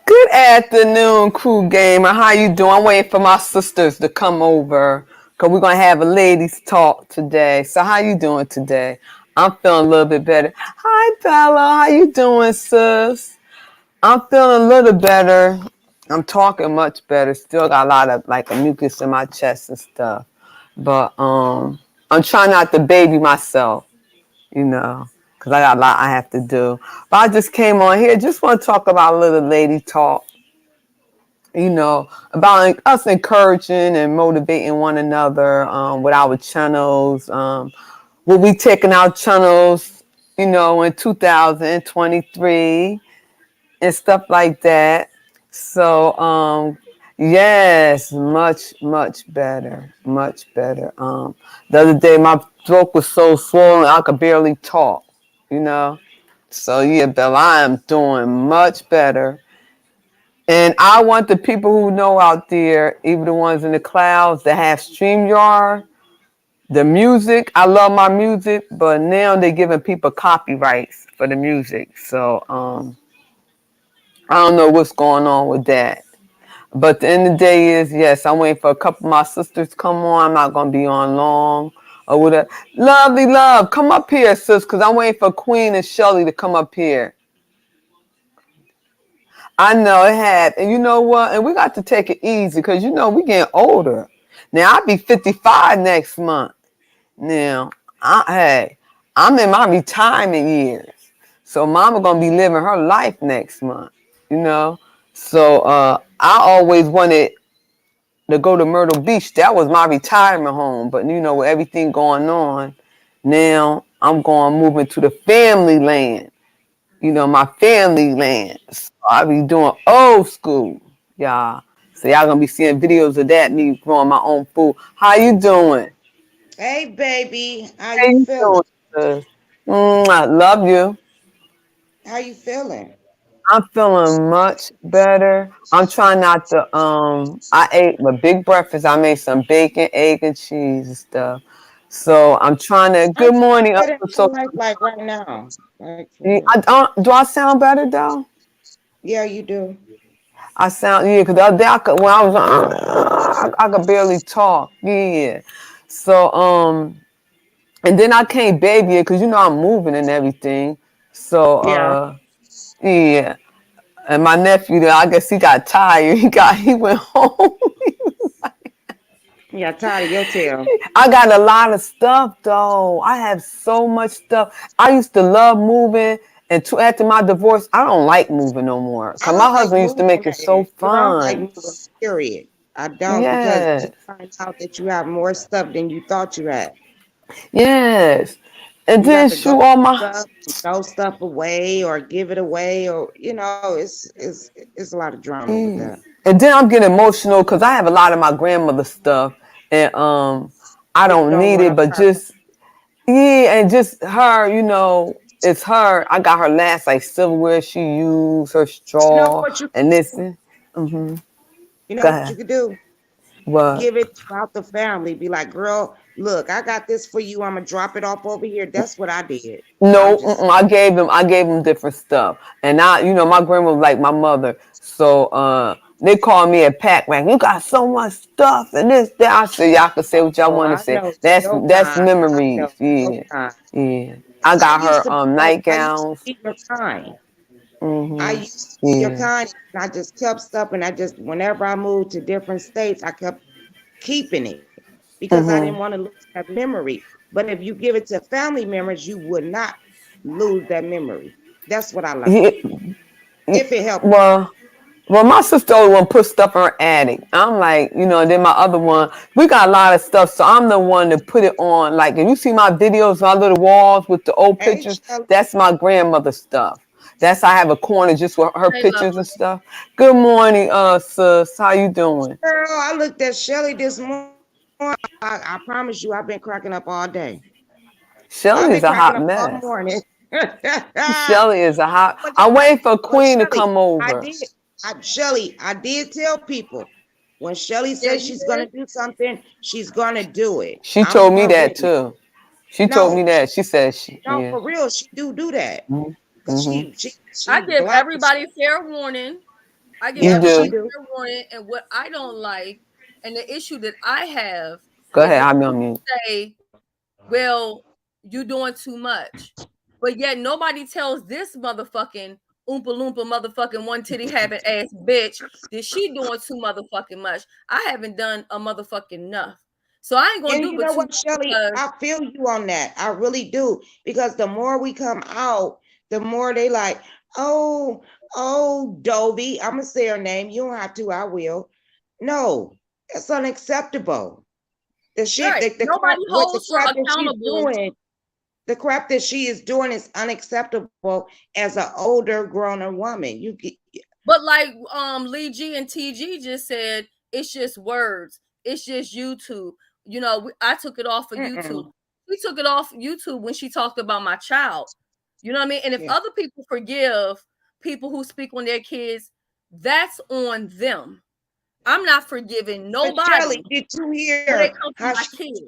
Good afternoon, crew gamer. How you doing? I'm waiting for my sisters to come over because we're gonna have a ladies talk today. So how you doing today? I'm feeling a little bit better. Hi Bella, how you doing, sis? I'm feeling a little better. I'm talking much better. Still got a lot of like a mucus in my chest and stuff. But I'm trying not to baby myself, you know, because I got a lot I have to do. But I just came on here, just want to talk about a little lady talk, about us encouraging and motivating one another with our channels. We'll be taking our channels, in 2023 and stuff like that. So, yes, much, much better, much better. The other day, my throat was so swollen, I could barely talk, you know. So, yeah, Bella, I am doing much better. And I want the people who know out there, even the ones in the clouds that have StreamYard, the music. I love my music, but now they're giving people copyrights for the music. So I don't know what's going on with that. But the end of the day is, yes, I'm waiting for a couple of my sisters to come on. I'm not going to be on long or whatever. Lovely love, come up here, sis, because I'm waiting for Queen and Shelly to come up here. I know it had. And you know what? And we got to take it easy because, we getting older. Now, I'll be 55 next month. Now, I'm in my retirement years. So mama going to be living her life next month, you know? So I always wanted to go to Myrtle Beach. That was my retirement home. But, with everything going on, now I'm moving to the family land. My family land. So I be doing old school, y'all. So y'all gonna be seeing videos of that, me growing my own food. How you doing? Hey, baby, how How you you feeling? doing, sis? I love you. How you feeling? I'm feeling much better. I'm trying not to, I ate a big breakfast. I made some bacon, egg, and cheese and stuff. So I'm trying to, How you good morning, feel in Uncle your So. life like right now? Like for real? I don't, do I sound better though? Yeah, you do. I sound, yeah, because the other day when I was I could barely talk. Yeah. So and then I can't baby it because I'm moving and everything. So Yeah. yeah. And my nephew there, I guess he got tired. He went home. Yeah, tired of your tail. I got a lot of stuff though. I have so much stuff. I used to love moving, and after my divorce, I don't like moving no more. I Cause my don't like husband used to moving. make it so I don't like fun. moving. Period. I don't because you Yes, find out that you have more stuff than you thought you had. yes. And You then got to go shoot all through my stuff, throw stuff away, or give it away, or it's a lot of drama with that. and then I'm getting emotional because I have a lot of my grandmother stuff, and I You don't don't need want it, to but part. just yeah, and just her, it's her. I got her last like silverware she used, her You know straw, what you and this. you know Go what you ahead. could do? What? Give it throughout the family. Be like, girl, look, I got this for you. I'm gonna drop it off over here. That's what I did. I'm No, just I gave them different stuff, and my grandma was like my mother, so they called me a pack rat. You got so much stuff and this, that. I said, y'all can say what y'all oh, want to I say. know That's I know memories. your Yeah, kind. yeah. I I got used to her be I used to nightgowns. be your kind. I Mhm. used to be your Yeah. kind. And I just kept stuff, and I just whenever I moved to different states, I kept keeping it because I didn't want Mhm. to lose that memory. But if you give it to family members, you would not lose that memory. That's what I learned. Yeah. If it helps. Well, my sister always want to put stuff in her attic. I'm like, and then my other one, we got a lot of stuff, so I'm the one to put it on. Like, if you see my videos, my little walls with the old Hey, pictures, Shelly. that's my grandmother's stuff. I have a corner just with her Hey, pictures and lovely. stuff. Good morning, sis. How you doing? Girl, I looked at Shelly this morning. I promise you, I've been cracking up all day. I've Shelly been is a cracking hot up all mess. morning. Shelly is a hot. I'm But waiting for Queen to Shelly, come I over. did. Shelly, I did tell people when Shelly Yeah, says you she's gonna did. do something, she's gonna do it. She I'm told me her that witness. too. She told me No, that. She said no, yeah. for real, she do that. Cause Mm-hmm. she I give black. everybody fair warning. I give You everybody do. fair warning, and what I don't like, and the issue that I have Go is ahead. when I'm on mute. say, well, you doing too much. But yet nobody tells this motherfucking Oompa Loompa motherfucking one titty habit ass bitch that she doing too motherfucking much. I haven't done a motherfucking enough. So I ain't gonna And do you but know too what, much Shelly? because I feel you on that. I really do. Because the more we come out, the more they like, oh, oh, Dobie. I'm gonna say her name. You don't have to, I will. No, it's unacceptable. The shit, right, the crap, nobody what the holds her crap that she's accountable. doing, the crap that she is doing is unacceptable as an older, grown woman. You get, But like Lee G and TG just said, it's just words. It's just YouTube. You know, I took it off of YouTube. mm-mm. We took it off YouTube when she talked about my child. You know what I mean? And if Yeah. other people forgive people who speak on their kids, that's on them. I'm not forgiving But Shelly, nobody did you when it hear comes to how my she, kids.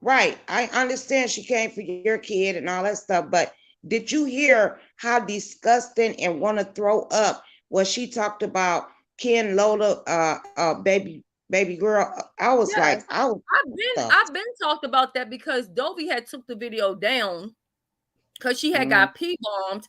right, I understand she came for your kid and all that stuff, but did you hear how disgusting and want to throw up what she talked about Ken Lola, baby girl? I was Yes. like, I was I've been talked about that because Dovey had took the video down because she had mm, got P-bombed.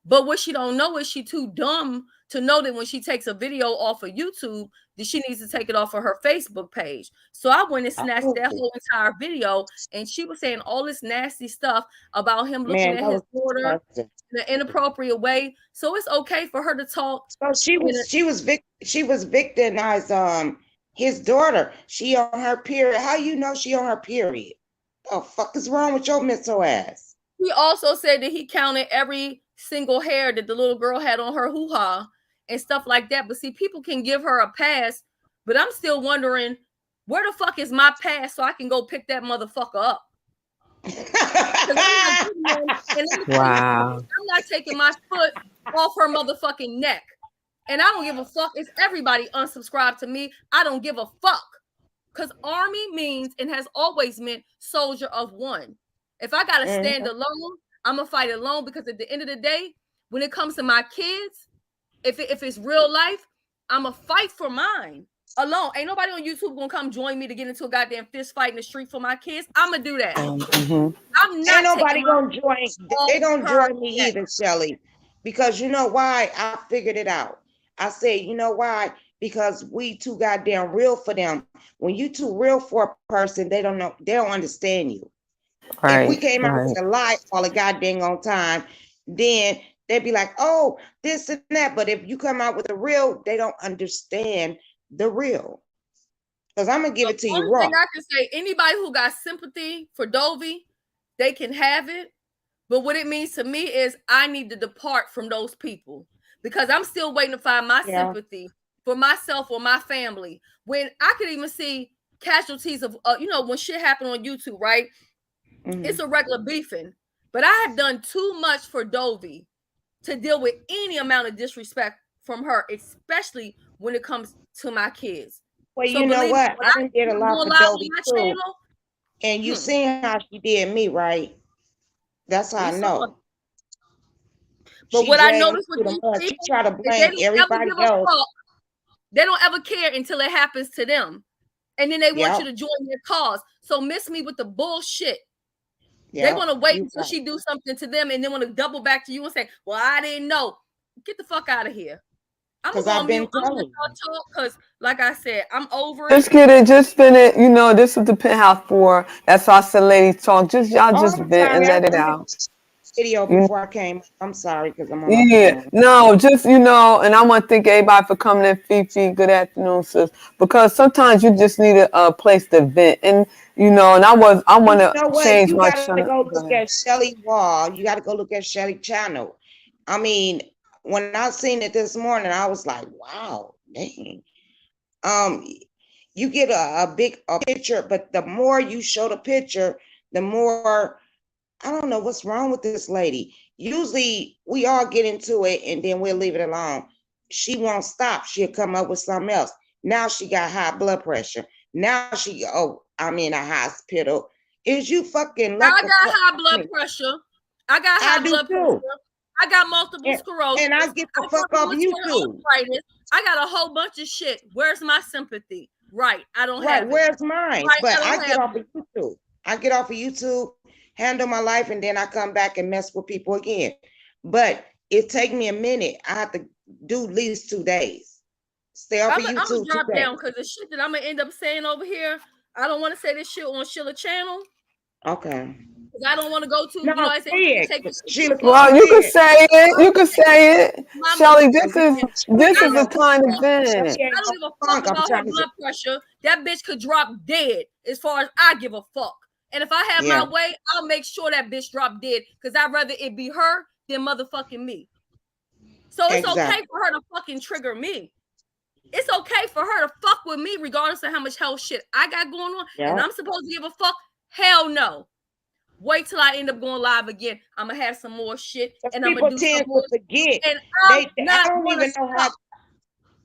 But what she don't know is she too dumb to know that when she takes a video off of YouTube, that she needs to take it off of her Facebook page. So I went and snatched that whole entire video, and she was saying all this nasty stuff about him looking man, at that his was daughter disgusting. in an inappropriate way. So it's okay for her to talk. So she was victimized. His daughter. She on her period. How you know she on her period? The fuck is wrong with your mental ass? He also said that he counted every single hair that the little girl had on her hoo-ha and stuff like that. But see, people can give her a pass, but I'm still wondering where the fuck is my pass so I can go pick that motherfucker up? Because I'm not getting one. And let me tell you something. Wow. I'm not taking my foot off her motherfucking neck. And I don't give a fuck. It's everybody unsubscribe to me. I don't give a fuck. Because army means and has always meant soldier of one. If I gotta stand alone, I'm gonna fight alone because at the end of the day, when it comes to my kids, if it's real life, I'm gonna fight for mine alone. Ain't nobody on YouTube gonna come join me to get into a goddamn fist fight in the street for my kids. I'm gonna do that. Mm-hmm. I'm Ain't not nobody taking my gonna join. They off don't her join me neck. either, Shelly. Because you know why? I figured it out. I said, you know why? Because we too goddamn real for them. When you too real for a person, they don't know. They don't understand you. If we Right. came out Right. with a lie all the goddamn on time, then they'd be like, oh, this and that. But if you come out with a real, they don't understand the real. Because I'm gonna give The it to you only raw. thing I can say, anybody who got sympathy for Dovey, they can have it. But what it means to me is I need to depart from those people because I'm still waiting to find my Yeah. sympathy for myself or my family. When I could even see casualties of, when shit happened on YouTube, right? It's a regular beefing. But I have done too much for Dovey to deal with any amount of disrespect from her, especially when it comes to my kids. Well, So you know believe me, what? when I I done did a do lot a for live on Dovey my too. And you channel, seen how she did me, right? That's how we I saw it. know. But She what I dragged me noticed with through the these mud. She people tried to is they blame don't ever everybody give a else. fuck. They don't ever care until it happens to them. And then they want you Yep. to join their cause. So miss me with the bullshit. They Yep. want to wait You until right. she do something to them and then want to double back to you and say, well, I didn't know. Get the fuck out of here. I'm gonna Because go I've on mute. been I'm gonna let telling you. y'all talk because, like I said, I'm over it. Just get it. Just spin it. You know, this is the penthouse for. That's why I said, ladies talk. Just y'all Oh, just I'm vent and sorry. I let it finished out. the video You before I came. I'm sorry because I'm on my Yeah, phone. no, just and I want to thank everybody for coming in. Fifi, good afternoon, sis. Because sometimes you just need a place to vent, and and I And want you to know what? change You my got to channel. go Go look ahead. at Shelly Wall. You got to go look at Shelly channel. I mean, when I seen it this morning, I was like, wow, dang. Um, you get a big picture, but the more you show the picture, the more I don't know what's wrong with this lady. Usually we all get into it and then we'll leave it alone. She won't stop. She'll come up with something else. Now she got high blood pressure. Now I'm in a hospital. Is you fucking I like got high blood pressure. I got I high do blood too. pressure. I got multiple sclerosis. And I get the I fuck got off you too. arthritis. I got a whole bunch of shit. Where's my sympathy? Right. I don't have it. Where's mine? Right, But I I don't get have off of YouTube. I get off of YouTube, handle my life, and then I come back and mess with people again. But it take me a minute. I have to do at least 2 days. Stay off of YouTube. I'm gonna drop down because the shit that I'm gonna end up saying over here, I don't want to say this shit on Sheila channel. Okay. Because I don't want to go to, No, you know, I say take this shit. Well, you can say it. You can say it. Shelly, this is a kind of event. I don't give a fuck about her blood pressure. That bitch could drop dead as far as I give a fuck. And if I have my way, I'll make sure that bitch drop dead because I'd rather it be her than motherfucking me. So it's okay for her to fucking trigger me. It's okay for her to fuck with me regardless of how much hell shit I got going on. And I'm supposed to give a fuck? Hell no. Wait till I end up going live again. I'm gonna have some more shit, and I'm gonna do some more. Forget. And I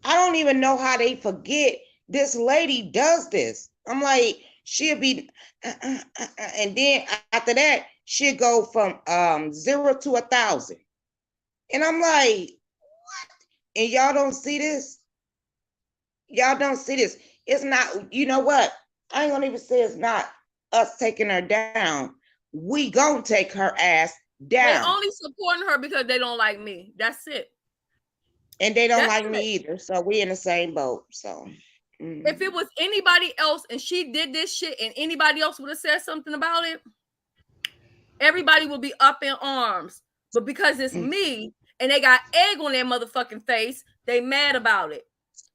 don't even know how they forget. This lady does this. I'm like, she'll be, and then after that, she'll go from 0 to 1,000, and I'm like, what? And y'all don't see this. Y'all don't see this. It's not. You know what? I ain't gonna even say it's not us taking her down. We gonna take her ass down. They're only supporting her because they don't like me. That's it. And they don't like me either. So we in the same boat. So if it was anybody else and she did this shit and anybody else would have said something about it, everybody would be up in arms. But because it's me and they got egg on their motherfucking face, they mad about it.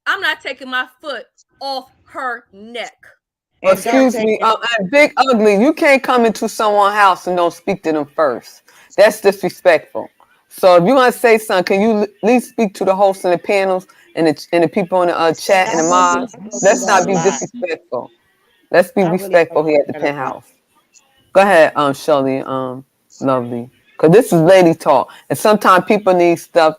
I'm not taking my foot off her neck. Excuse me, Big Ugly, you can't come into someone's house and don't speak to them first. That's disrespectful. So if you want to say something, can you at least speak to the hosts and the panels and the people in the chat and the mods? Let's not be disrespectful. Let's be respectful here at the penthouse. Go ahead, Shelly, Lovely, because this is lady talk, and sometimes people need stuff.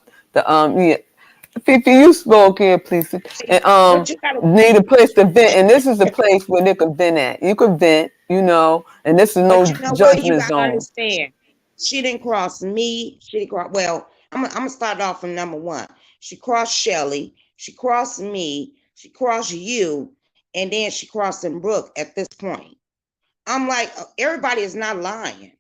Fifi, you spoke here, please. And need a place to vent, and this is the place where they can vent at. You can vent, you know, and this is no judgment zone. Understand. She didn't cross me. She didn't cross. Well, I'm gonna start off from number 1. She crossed Shelly. She crossed me. She crossed you, and then she crossed Brooke. At this point, I'm like, everybody is not lying.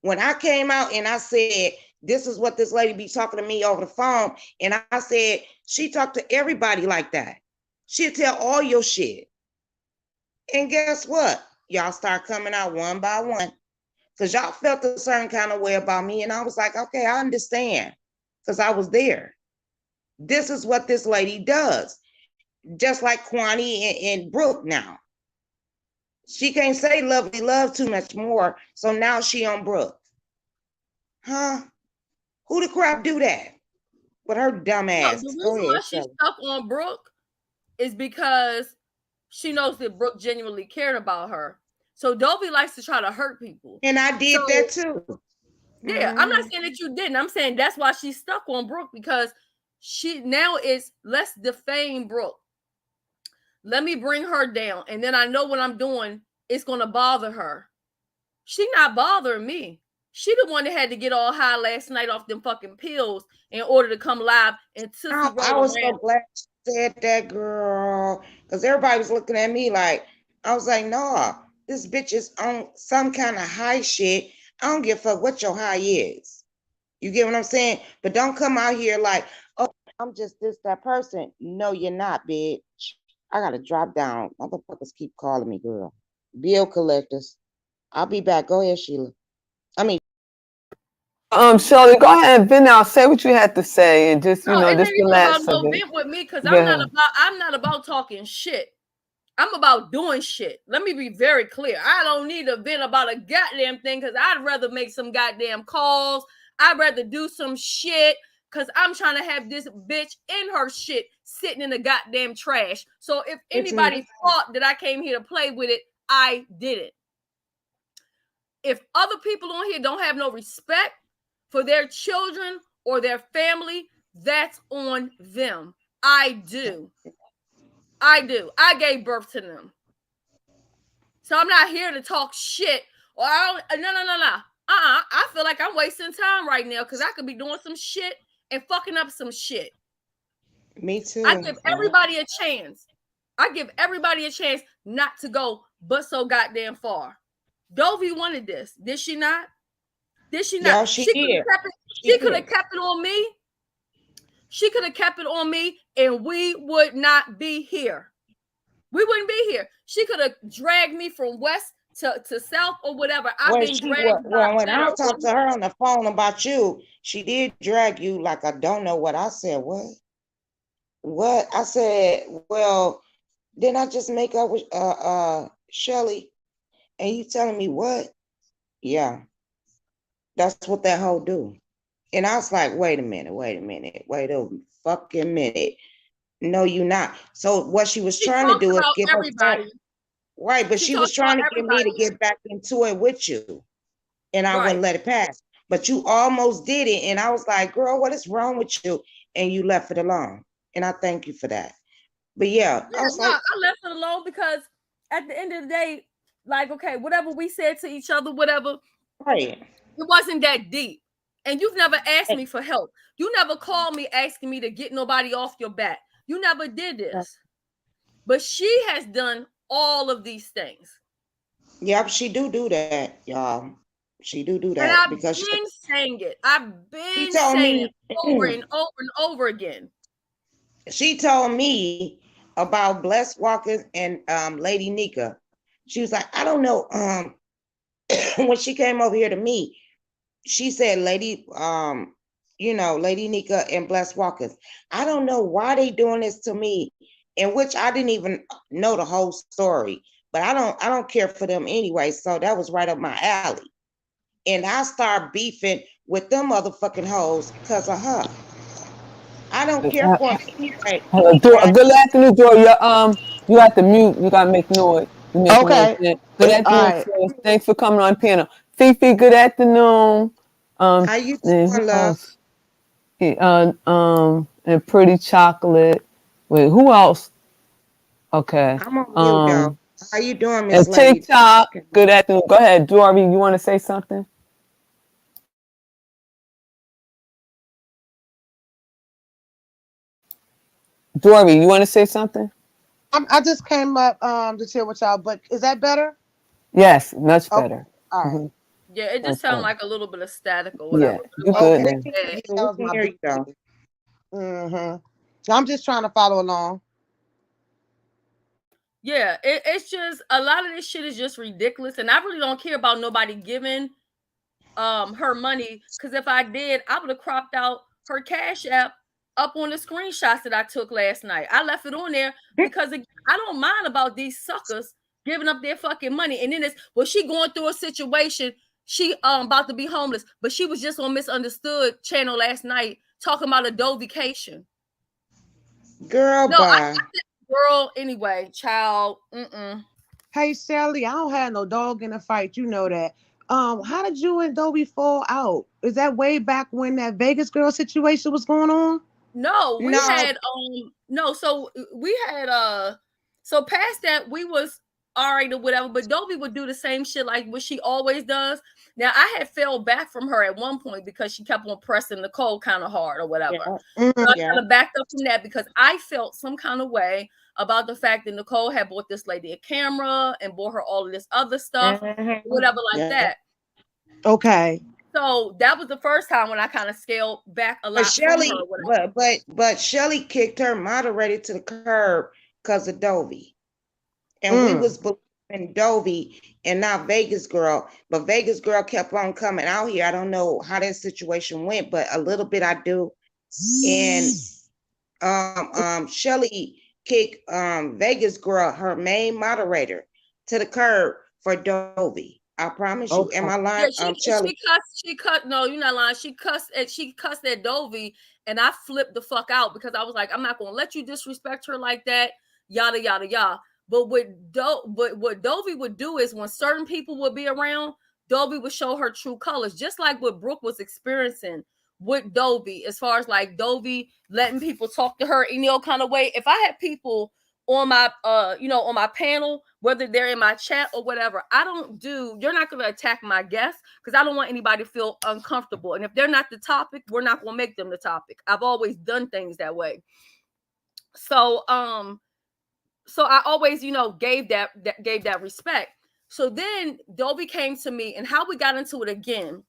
When I came out and I said, this is what this lady be talking to me over the phone. And I said, she talked to everybody like that. She'll tell all your shit. And guess what? Y'all start coming out one by one. Because y'all felt a certain kind of way about me. And I was like, okay, I understand. Because I was there. This is what this lady does. Just like Kwani and Brooke now. She can't say lovely love too much more. So now she on Brooke. Huh? Who the crap do that? With her dumb ass. The reason why she's stuck on Brooke is because she knows that Brooke genuinely cared about her. So Dovey likes to try to hurt people. And I did that too. Yeah, I'm not saying that you didn't. I'm saying that's why she's stuck on Brooke, because she now is, let's defame Brooke. Let me bring her down. And then I know what I'm doing, it's going to bother her. She not bothering me. She the one that had to get all high last night off them fucking pills in order to come live and I was so glad she said that, girl. Because everybody was looking at me like, I was like, no, this bitch is on some kind of high shit. I don't give a fuck what your high is. You get what I'm saying? But don't come out here like, oh, I'm just that person. No, you're not, bitch. I gotta drop down. Motherfuckers keep calling me, girl. Bill collectors. I'll be back. Go ahead, Sheila. Shelly, go ahead and vent out. Say what you had to say, and just just relax. No vent with me, because I'm not about talking shit. I'm about doing shit. Let me be very clear. I don't need to vent about a goddamn thing, because I'd rather make some goddamn calls. I'd rather do some shit, because I'm trying to have this bitch in her shit sitting in the goddamn trash. So if anybody thought that I came here to play with it, I didn't. If other people on here don't have no respect for their children or their family, that's on them. I do. I gave birth to them. So I'm not here to talk shit. Or no. I feel like I'm wasting time right now because I could be doing some shit and fucking up some shit. Me too. I give everybody a chance. I give everybody a chance not to go but so goddamn far. Dovey wanted this. Did she not? Did she not? Yeah, she did. She could have kept it on me. She could have kept it on me and we would not be here. We wouldn't be here. She could have dragged me from west to south or whatever. I've been dragged. Well, when I talked to her on the phone about you, she did drag you like I don't know what. I said, what? What? I said, well, didn't I just make up with Shelly? And you telling me what? Yeah. That's what that hoe do. And I was like, wait a fucking minute. No, you not. So what she was trying to do is give everybody. Right, but she was trying to get me to get back into it with you. And I wouldn't let it pass. But you almost did it. And I was like, girl, what is wrong with you? And you left it alone. And I thank you for that. But yeah, I left it alone because at the end of the day, like, okay, whatever we said to each other, whatever, right. It wasn't that deep. And you've never asked me for help. You never called me asking me to get nobody off your back. You never did this. But she has done all of these things. Yep, she do that, y'all. She do that. And I've been saying it. I've been saying it over and over and over again. She told me about Blessed Walkers and Lady Nika. She was like, I don't know. When she came over here to me, she said, Lady Nika and Blessed Walkers. I don't know why they doing this to me, in which I didn't even know the whole story. But I don't care for them anyway. So that was right up my alley. And I start beefing with them motherfucking hoes because of her. I don't care for them anyway. Good afternoon, Joy. You have to mute. You gotta make noise. Okay. Good afternoon. Thanks for coming on panel. Fifi, good afternoon. How you doing, love? And Pretty Chocolate. Wait, who else? Okay. I'm on mute, though. How you doing, Miss Lady? TikTok. Good afternoon. Go ahead, Dory. You want to say something? Dory, you want to say something? I just came up to chill with y'all, but is that better? Yes, much better. All right. Mm-hmm. Yeah, it just sounded like a little bit of static or whatever. Yeah, you good. So I'm just trying to follow along. Yeah, it's just a lot of this shit is just ridiculous, and I really don't care about nobody giving her money, because if I did, I would have cropped out her Cash App up on the screenshots that I took last night. I left it on there because I don't mind about these suckers giving up their fucking money. And then she going through a situation. She about to be homeless, but she was just on Misunderstood channel last night talking about a Dovication. Girl, bye. Girl, anyway, child. Hey, Sally, I don't have no dog in the fight. You know that. How did you and Dovey fall out? Is that way back when that Vegas girl situation was going on? No, we had so we had so past that we was all right or whatever, but Dovey would do the same shit like what she always does. Now I had fell back from her at one point because she kept on pressing Nicole kind of hard or whatever. So I kind of backed up from that because I felt some kind of way about the fact that Nicole had bought this lady a camera and bought her all of this other stuff, whatever like that. Okay. So that was the first time when I kind of scaled back a lot. But Shelly kicked her moderator to the curb because of Dovey. And we was believing Dovey and not Vegas Girl. But Vegas Girl kept on coming out here. I don't know how that situation went, but a little bit I do. And Shelly kicked Vegas Girl, her main moderator, to the curb for Dovey. I promise you. Am I lying? Yeah, she cut. No, you're not lying. She cussed at Dovey, and I flipped the fuck out because I was like, I'm not gonna let you disrespect her like that. Yada yada yada. But what Dovey would do is when certain people would be around, Dovey would show her true colors, just like what Brooke was experiencing with Dovey, as far as like Dovey letting people talk to her in no kind of way. If I had people on my on my panel whether they're in my chat or whatever. You're not going to attack my guests because I don't want anybody to feel uncomfortable. And if they're not the topic, we're not going to make them the topic. I've always done things that way. So I always, gave that respect. So then Dovey came to me, and how we got into it again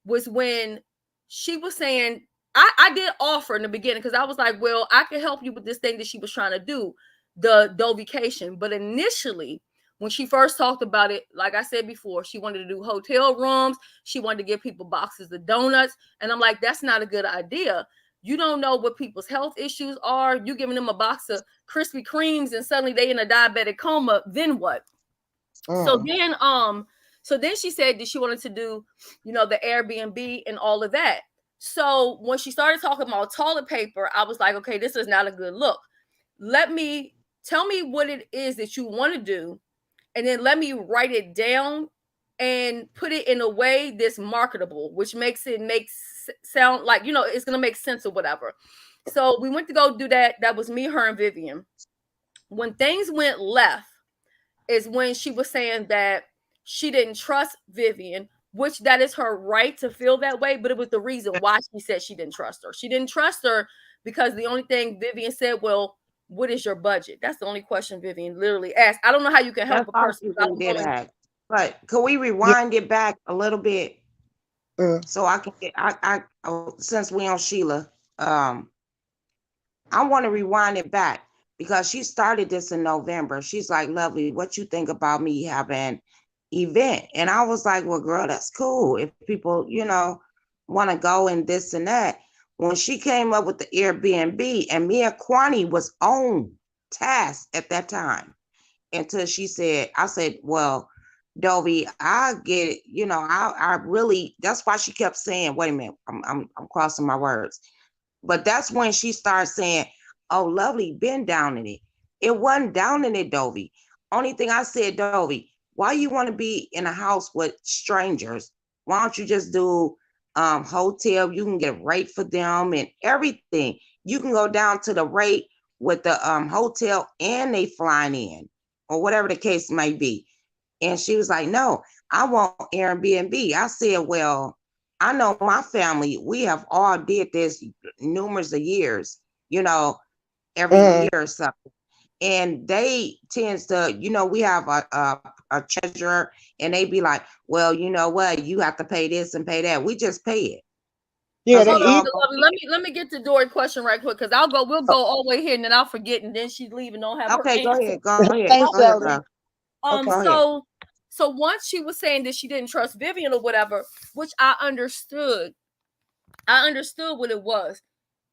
was when she was saying, I did offer in the beginning because I was like, well, I can help you with this thing that she was trying to do, the Dovication. But initially, when she first talked about it, like I said before, she wanted to do hotel rooms. She wanted to give people boxes of donuts. And I'm like, that's not a good idea. You don't know what people's health issues are. You giving them a box of Krispy Kremes and suddenly they in a diabetic coma. Then what? So then she said that she wanted to do, the Airbnb and all of that. So when she started talking about toilet paper, I was like, okay, this is not a good look. Tell me what it is that you want to do. And then let me write it down and put it in a way that's marketable, which makes it sound like, it's going to make sense or whatever. So we went to go do that. That was me, her, and Vivian. When things went left is when she was saying that she didn't trust Vivian, which that is her right to feel that way. But it was the reason why she said she didn't trust her. She didn't trust her because the only thing Vivian said, well, what is your budget? That's the only question Vivian literally asked. I don't know how you can help a person. But could we rewind it back a little bit so I can get, since we on Sheila, I want to rewind it back because she started this in November. She's like, Lovely, what you think about me having event? And I was like, well, girl, that's cool if people, want to go and this and that. When she came up with the Airbnb, and me and Kwani was on task at that time until she said, I said, well, Dovey, I get it. I really, that's why she kept saying, wait a minute, I'm crossing my words. But that's when she started saying, oh, Lovely been down in it. It wasn't down in it, Dovey. Only thing I said, Dovey, why you want to be in a house with strangers? Why don't you just do hotel? You can get a rate for them and everything. You can go down to the rate with the hotel and they flying in or whatever the case may be. And she was like, no, I want Airbnb. I said, well, I know my family, we have all did this numerous of years, every year or something. And they tends to, we have a treasurer and they be like, well, you know what? You have to pay this and pay that. We just pay it. Yeah. Let me get to Dory's question right quick because we'll go all the way here and then I'll forget and then she's leaving. Don't have okay. Go ahead. So once she was saying that she didn't trust Vivian or whatever, which I understood what it was.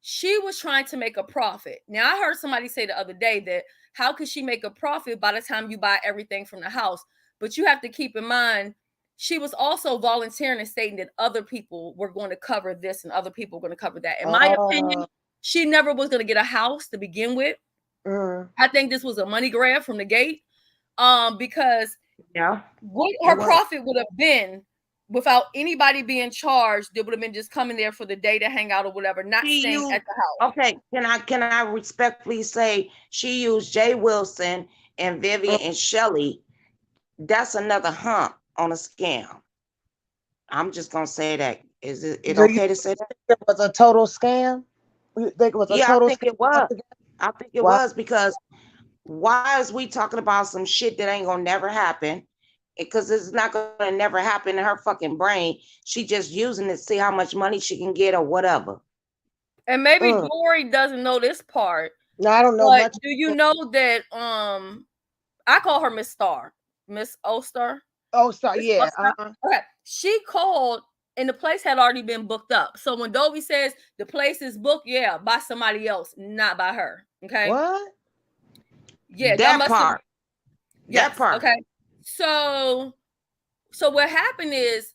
She was trying to make a profit. Now, I heard somebody say the other day that how could she make a profit by the time you buy everything from the house? But you have to keep in mind, she was also volunteering and stating that other people were going to cover this and other people were going to cover that. In my opinion, she never was going to get a house to begin with. I think this was a money grab from the gate because what her profit would have been without anybody being charged, they would have been just coming there for the day to hang out or whatever, not staying at the house. Okay, can I respectfully say she used Jay Wilson and Vivian and Shelly? That's another hump on a scam. I'm just gonna say that. Is it okay to say that? It was a total scam? You think it was a total scam? I think it was. I think it was because why is we talking about some shit that ain't gonna never happen? Because it's not gonna never happen in her fucking brain. She just using it to see how much money she can get or whatever. And maybe Dory doesn't know this part. No, I don't know much. Do you know that I call her Miss Star, Miss Oster? Oster, yeah. Okay. She called and the place had already been booked up. So when Dovey says the place is booked, by somebody else, not by her. Okay. What? Yeah, that part. Yes, that part. Okay. So what happened is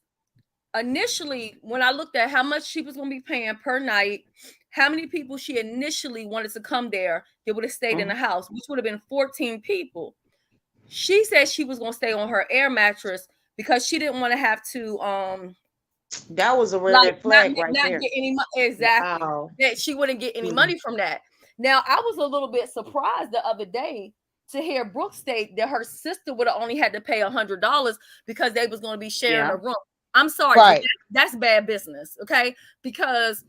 initially when I looked at how much she was going to be paying per night, how many people she initially wanted to come there, they would have stayed in the house, which would have been 14 people. She said she was going to stay on her air mattress because she didn't want to have to that was a red flag right there. Get any exactly. Wow. That she wouldn't get any money from that. Now I was a little bit surprised the other day to hear Brooke state that her sister would have only had to pay $100 because they was going to be sharing a room. I'm sorry, Right. that's bad business, okay? Because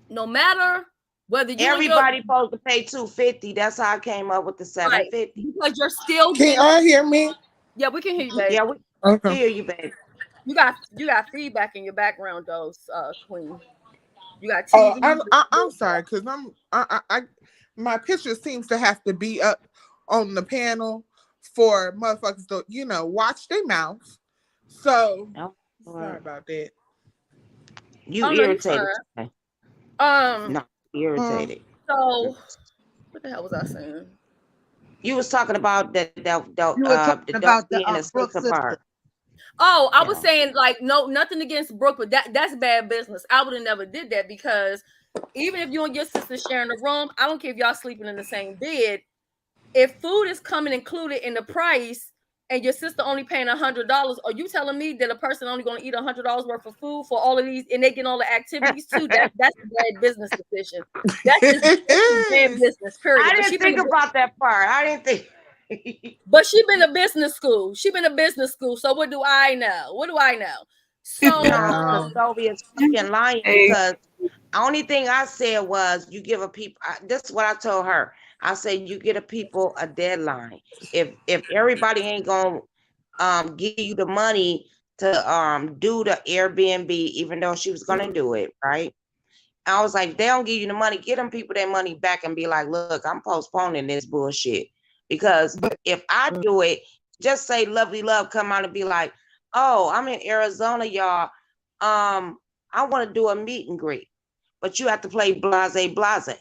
no matter whether you everybody supposed to pay $250. That's how I came up with the $750. Right, because you're still Can y'all hear me? Yeah, we can hear you, babe. Yeah, we Okay. hear you, babe. You got feedback in your background, though, Queen. You got Oh, TV. I'm sorry, because my picture seems to have to be up on the panel for motherfuckers to, you know, watch their mouth. So sorry about that. You Oh, irritated. No, irritated. So what the hell was I saying? You was talking about the You were talking about the Brooke sister. Oh, I was saying, like, no, nothing against Brooke, but that's bad business. I would have never did that, because even if you and your sister sharing a room, I don't care if y'all sleeping in the same bed. If food is coming included in the price and your sister only paying $100, are you telling me that a person only going to eat $100 worth of food for all of these, and they get all the activities too? That's a bad business decision. That's bad business. Period. I didn't think about that part. I didn't think. But she been to business school. So what do I know? So Dolby is fucking lying, because the only thing I said was, you give a people. This is what I told her. I said, you get a people a deadline. If everybody ain't gonna give you the money to do the Airbnb, even though she was gonna do it, right? I was like, they don't give you the money, get them people their money back and be like, look, I'm postponing this bullshit. Because if I do it, just say Lovely Love come out and be like, oh, I'm in Arizona, y'all. I want to do a meet and greet, but you have to play blase blase.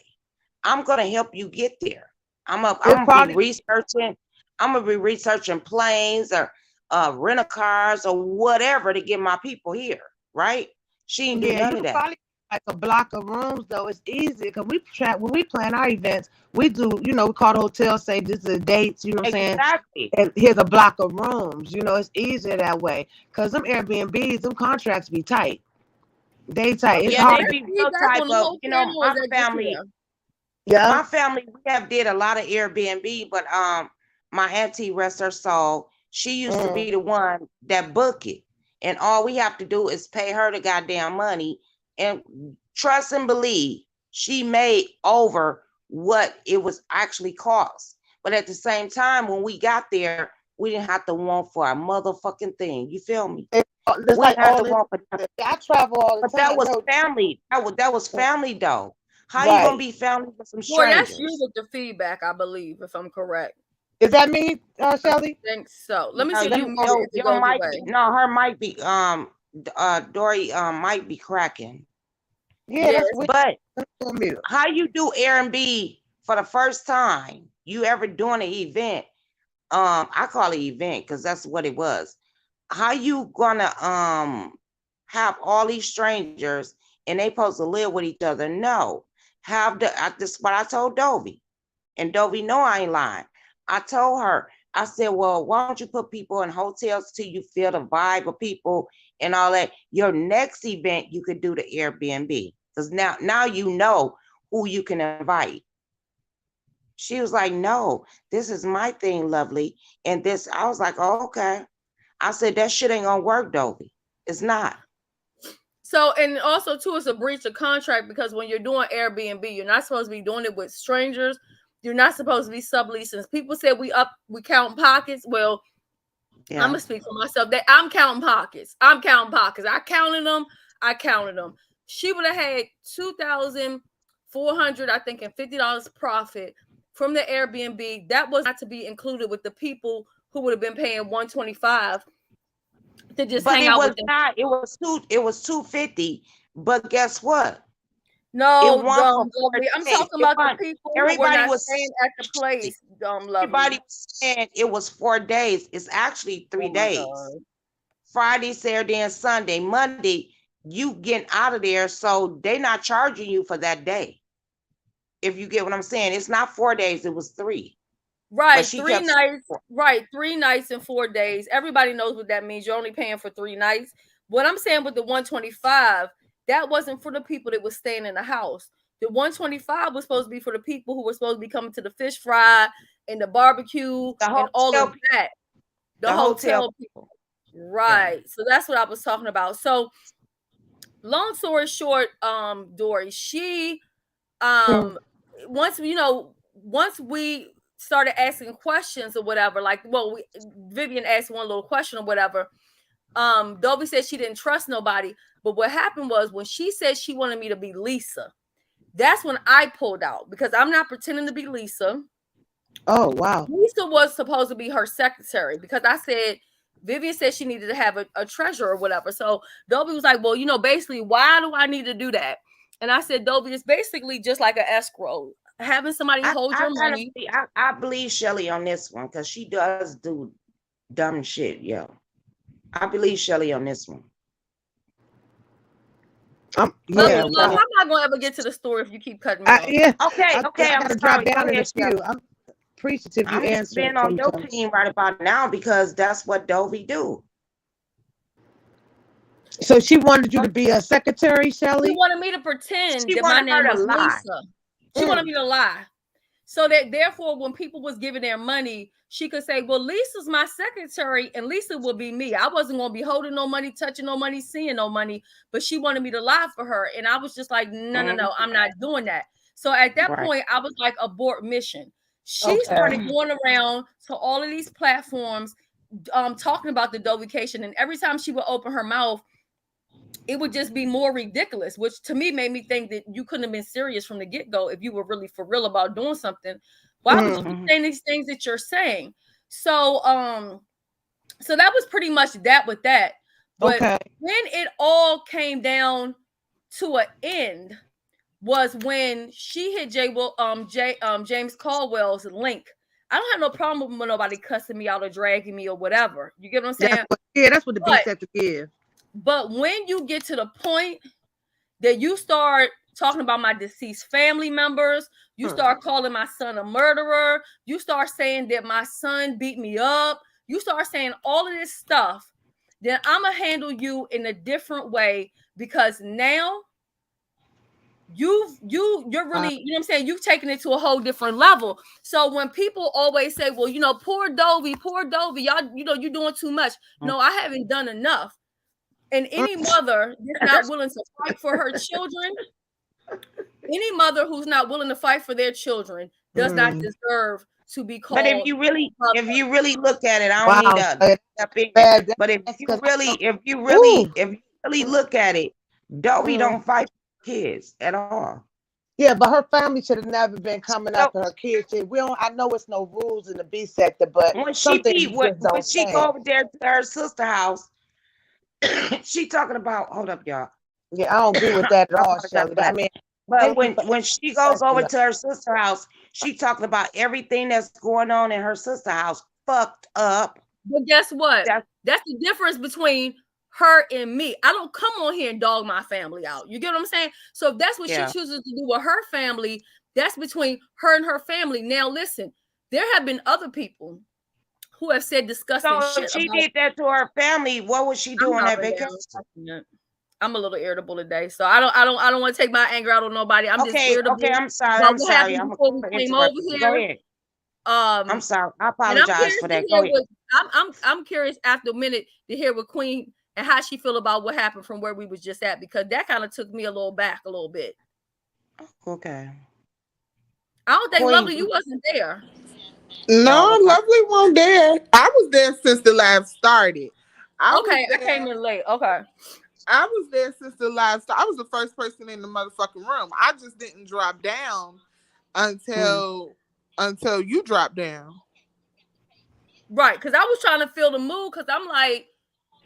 I'm gonna help you get there. I'm gonna be researching. I'm gonna be researching planes or rental cars or whatever to get my people here. Right? She ain't do none of that. Like a block of rooms, though, it's easy because when we plan our events, we do, you know, we call the hotel, say this is the dates, you know what I'm saying? Exactly. And here's a block of rooms, you know, it's easier that way. Because them Airbnbs, them contracts be tight. They tight. It's hard. They be real tight, but you know, my family, we have did a lot of Airbnb, but my auntie, rest her soul, she used to be the one that book it. And all we have to do is pay her the goddamn money. And trust and believe, she made over what it was actually cost. But at the same time, when we got there, we didn't have to want for a motherfucking thing. You feel me? We like have to want for nothing. I travel all the but time. That was family. That was family, though. How you gonna be family with some strangers? That's you with the feedback, I believe, if I'm correct. Is that me, Shelly? I think so. Let me see. Your mic, no, her mic be Dory might be cracking. Yeah, but how you do Airbnb for the first time you ever doing an event? I call it event because that's what it was. How you gonna have all these strangers and they supposed to live with each other? No, this is what I told Dovey, and Dovey know I ain't lying. I told her, I said, well, why don't you put people in hotels till you feel the vibe of people and all that? Your next event, you could do the Airbnb. Because now you know who you can invite. She was like, no, this is my thing, Lovely. And this, I was like, oh, okay. I said, that shit ain't gonna work, Dovey. It's not. So, and also too, it's a breach of contract, because when you're doing Airbnb, you're not supposed to be doing it with strangers. You're not supposed to be subleasing. People say we count pockets. Well, I'm gonna speak for myself. That I'm counting pockets. I counted them. She would have had $2,400, I think, and $50 profit from the Airbnb. That was not to be included with the people who would have been paying $125 to just hang out with them. It was $250. But guess what? No, I'm talking about the people everybody who was staying at the place. Everybody was saying it was 4 days. It's actually 3 days. Friday, Saturday, and Sunday. Monday, you getting out of there, so they're not charging you for that day. If you get what I'm saying, it's not 4 days, it was 3. Right, 3 nights. Right, 3 nights and 4 days. Everybody knows what that means. You're only paying for 3 nights. What I'm saying with the $125, that wasn't for the people that was staying in the house. The 125 was supposed to be for the people who were supposed to be coming to the fish fry and the barbecue and all of that. The hotel people. Right. So that's what I was talking about. So long story short, Dory, she once we started asking questions or whatever, like, well, Vivian asked one little question or whatever. Dobie said she didn't trust nobody, but what happened was when she said she wanted me to be Lisa, that's when I pulled out because I'm not pretending to be Lisa. Oh, wow. Lisa was supposed to be her secretary because I said Vivian said she needed to have a treasurer or whatever. So Dobie was like, well, basically, why do I need to do that? And I said, Dobie, it's basically just like an escrow, having somebody hold your money. I believe Shelly on this one because she does do dumb shit, yo. I believe Shelly on this one. I'm not gonna ever get to the story if you keep cutting me off. Yeah. Okay. I'm sorry. I'm appreciative you answered. Been on your team right about now because that's what Dobie do. So she wanted you to be a secretary, Shelly? She wanted me to pretend that my name was Lisa. She wanted me to lie. So that therefore, when people was giving their money, she could say, well, Lisa's my secretary and Lisa will be me. I wasn't going to be holding no money, touching no money, seeing no money, but she wanted me to lie for her. And I was just like, no, I'm not doing that. So at that point, I was like, abort mission. She started going around to all of these platforms, talking about the Dovication. And every time she would open her mouth, it would just be more ridiculous, which to me made me think that you couldn't have been serious from the get-go if you were really for real about doing something. Why would you be saying these things that you're saying? So so that was pretty much that with that. But when it all came down to an end was when she hit James Caldwell's link. I don't have no problem with nobody cussing me out or dragging me or whatever. You get what I'm saying? That's what the beat said to give. But when you get to the point that you start talking about my deceased family members, you start calling my son a murderer, you start saying that my son beat me up, you start saying all of this stuff, then I'm going to handle you in a different way because now you're really, you know what I'm saying? You've taken it to a whole different level. So when people always say, well, poor Dobie, y'all, you're doing too much. No, I haven't done enough. And any mother that's not willing to fight for her children, any mother who's not willing to fight for their children does not deserve to be called. But if you really look at it, I don't need to step in. But if you really look at it, Dobie don't fight for kids at all. Yeah, but her family should have never been coming after her kids. I know it's no rules in the B sector, but when she go over there to her sister house. She talking about, hold up, y'all. Yeah, I don't agree with that at all, Shelly. But when she goes over to her sister house, she talking about everything that's going on in her sister house fucked up. But guess what? That's the difference between her and me. I don't come on here and dog my family out. You get what I'm saying? So if that's what she chooses to do with her family, that's between her and her family. Now, listen, there have been other people who have said disgusting shit. So she did that to her family. What was she doing that vacation? I'm a little irritable today, so I don't want to take my anger out on nobody. I'm just irritable. Okay, I'm sorry. I'm sorry. Go ahead. I'm sorry. I apologize for that. Go ahead. I'm curious after a minute to hear what Queen and how she feel about what happened from where we was just at, because that kind of took me a little back a little bit. Okay. I don't think Lovely, you wasn't there. No, Lovely wasn't there. I was there since the live started. I came in late. Okay. I was there since the live started. I was the first person in the motherfucking room. I just didn't drop down until you dropped down. Right, because I was trying to feel the mood because I'm like,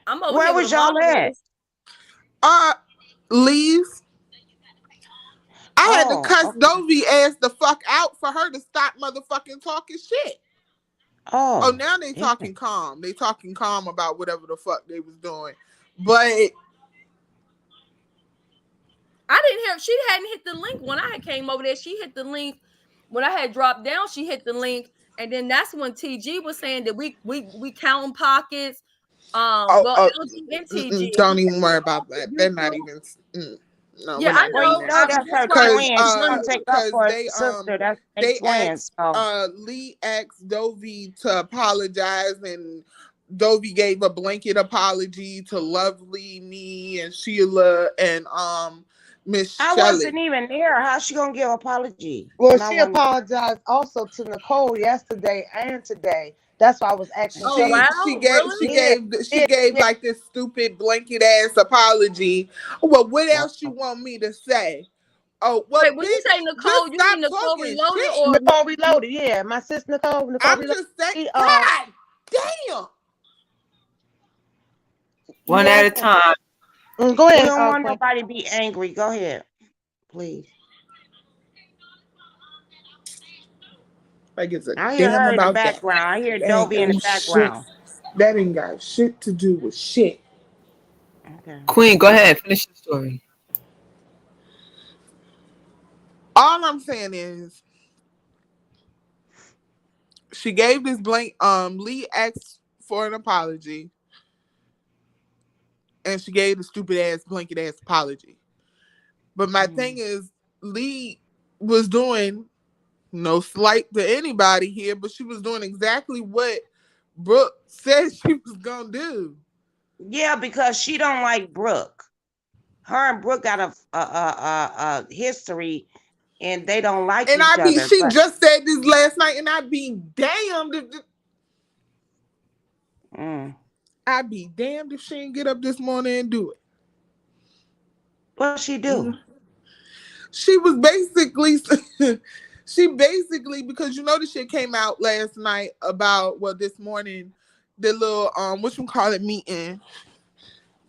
I'm over. Where was y'all at? Leave. I had to cuss Dobie ass the fuck out for her to stop motherfucking talking shit. Oh, now they talking calm. They talking calm about whatever the fuck they was doing. But I didn't hear. She hadn't hit the link when I had came over there. She hit the link when I had dropped down. She hit the link, and then that's when TG was saying that we counting pockets. LG and TG. Don't even worry about that. They're not even. No, Yeah, we're not I Well, doing you know. know that. that's her Cause twin. She gonna take up for her they sister. That's they they twins. asked So Lee asked Dovey to apologize, and Dovey gave a blanket apology to Lovely, me, and Sheila, and Miss I Shelley. wasn't even there. How she gonna give apology? Well, And I she wasn't. apologized also to Nicole yesterday and today. That's why I was asking Oh Shelly. wow, She really? Yeah, gave yeah. like this stupid blanket ass apology. Well, what else you want me to say? Oh well, Wait, when you say bitch, Nicole, just you stop mean Nicole talking Reloaded shit. or Nicole Reloaded. Yeah, my sister Nicole I'm Reloaded. just saying, She, God damn. One Yeah, at a time. go we ahead, don't want Queen. nobody to be angry. Go ahead, please. Like it's a I hear damn her in the about that. background. I hear That ain't Dovey in the got shit. background. That ain't got shit to do with shit. Okay. Queen, go ahead. Finish the story. All I'm saying is she gave this blank Lee asked for an apology, and she gave the stupid ass blanket ass apology. But my thing is Lee was doing no slight to anybody here, but she was doing exactly what Brooke said she was gonna do. Yeah, because she don't like Brooke. Her and Brooke got a history, and they don't like And each other. she But just said this last night, and I'd be damned if I'd be damned if she didn't get up this morning and do it. what she do? She was basically she basically, because you know the shit came out last night about, well, this morning, the little whatchamacallit meeting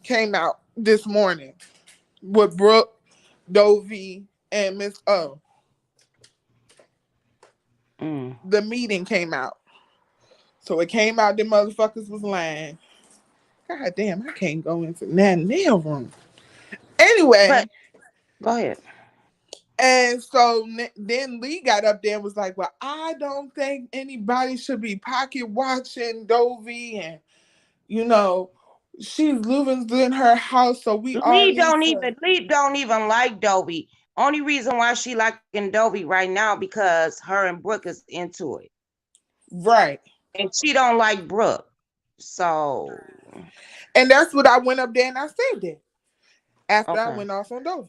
came out this morning with Brooke, Dovey, and Miss O. The meeting came out. So it came out the motherfuckers was lying. God damn, I can't go into that nail room. Anyway. But go ahead. And so then Lee got up there and was like, well, I don't think anybody should be pocket watching Dovey, and, you know, she's living in her house, so we all Lee need don't to. even like Dovey. Only reason why she liking Dovey right now because her and Brooke is into it. Right. And she don't like Brooke. So. And that's what I went up there and I said that after I Okay. went off on Dovey.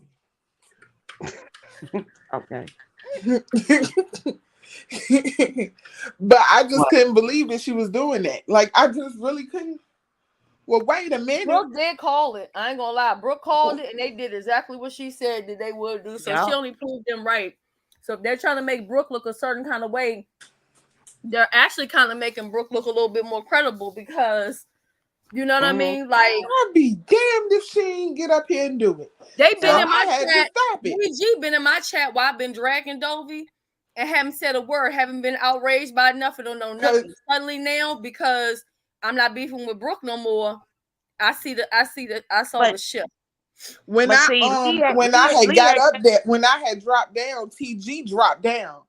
Okay. But I just couldn't believe that she was doing that. Like, I just really couldn't. Well, wait a minute. Brooke did call it. I ain't gonna lie. Brooke called it, and they did exactly what she said that they would do. So she only proved them right. So if they're trying to make Brooke look a certain kind of way, they're actually kind of making Brooke look a little bit more credible because, you know what I mean? Like, I'd be damned if she ain't get up here and do it. They've been in my had chat. to stop it. G been in my chat while I've been dragging Dovey and haven't said a word, haven't been outraged by nothing, don't know nothing. Suddenly now, because I'm not beefing with Brooke no more, I saw the shift. When I had dropped down, TG dropped down.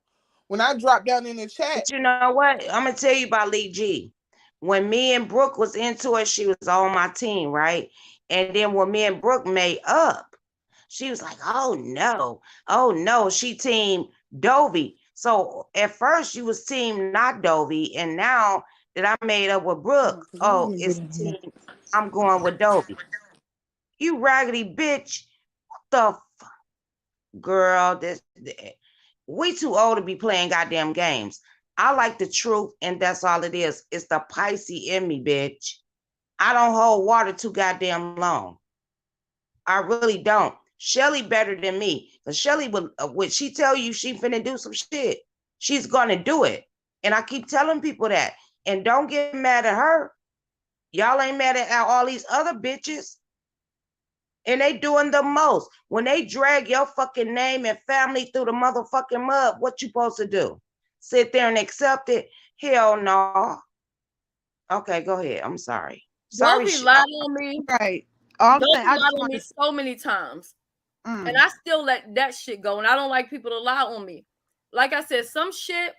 When I dropped down in the chat. But you know what? I'm gonna tell you about Lee G. When me and Brooke was into it, she was on my team, right? And then when me and Brooke made up, she was like, oh no, she team Dovey. So at first she was team not Dovey, and now that I made up with Brooke, it's team I'm going with Dovey. You raggedy bitch. What the fuck? Girl, we too old to be playing goddamn games. I like the truth, and that's all it is. It's the Pisces in me, bitch. I don't hold water too goddamn long. I really don't. Shelly better than me. Because Shelly would she tell you she finna do some shit, she's gonna do it. And I keep telling people that. And don't get mad at her. Y'all ain't mad at all these other bitches. And they doing the most. When they drag your fucking name and family through the motherfucking mud, what you supposed to do? Sit there and accept it? Hell no. Okay, go ahead. I'm sorry. Dovey lied on me. Right. Dovey lied on me so many times. And I still let that shit go. And I don't like people to lie on me. Like I said, some shit,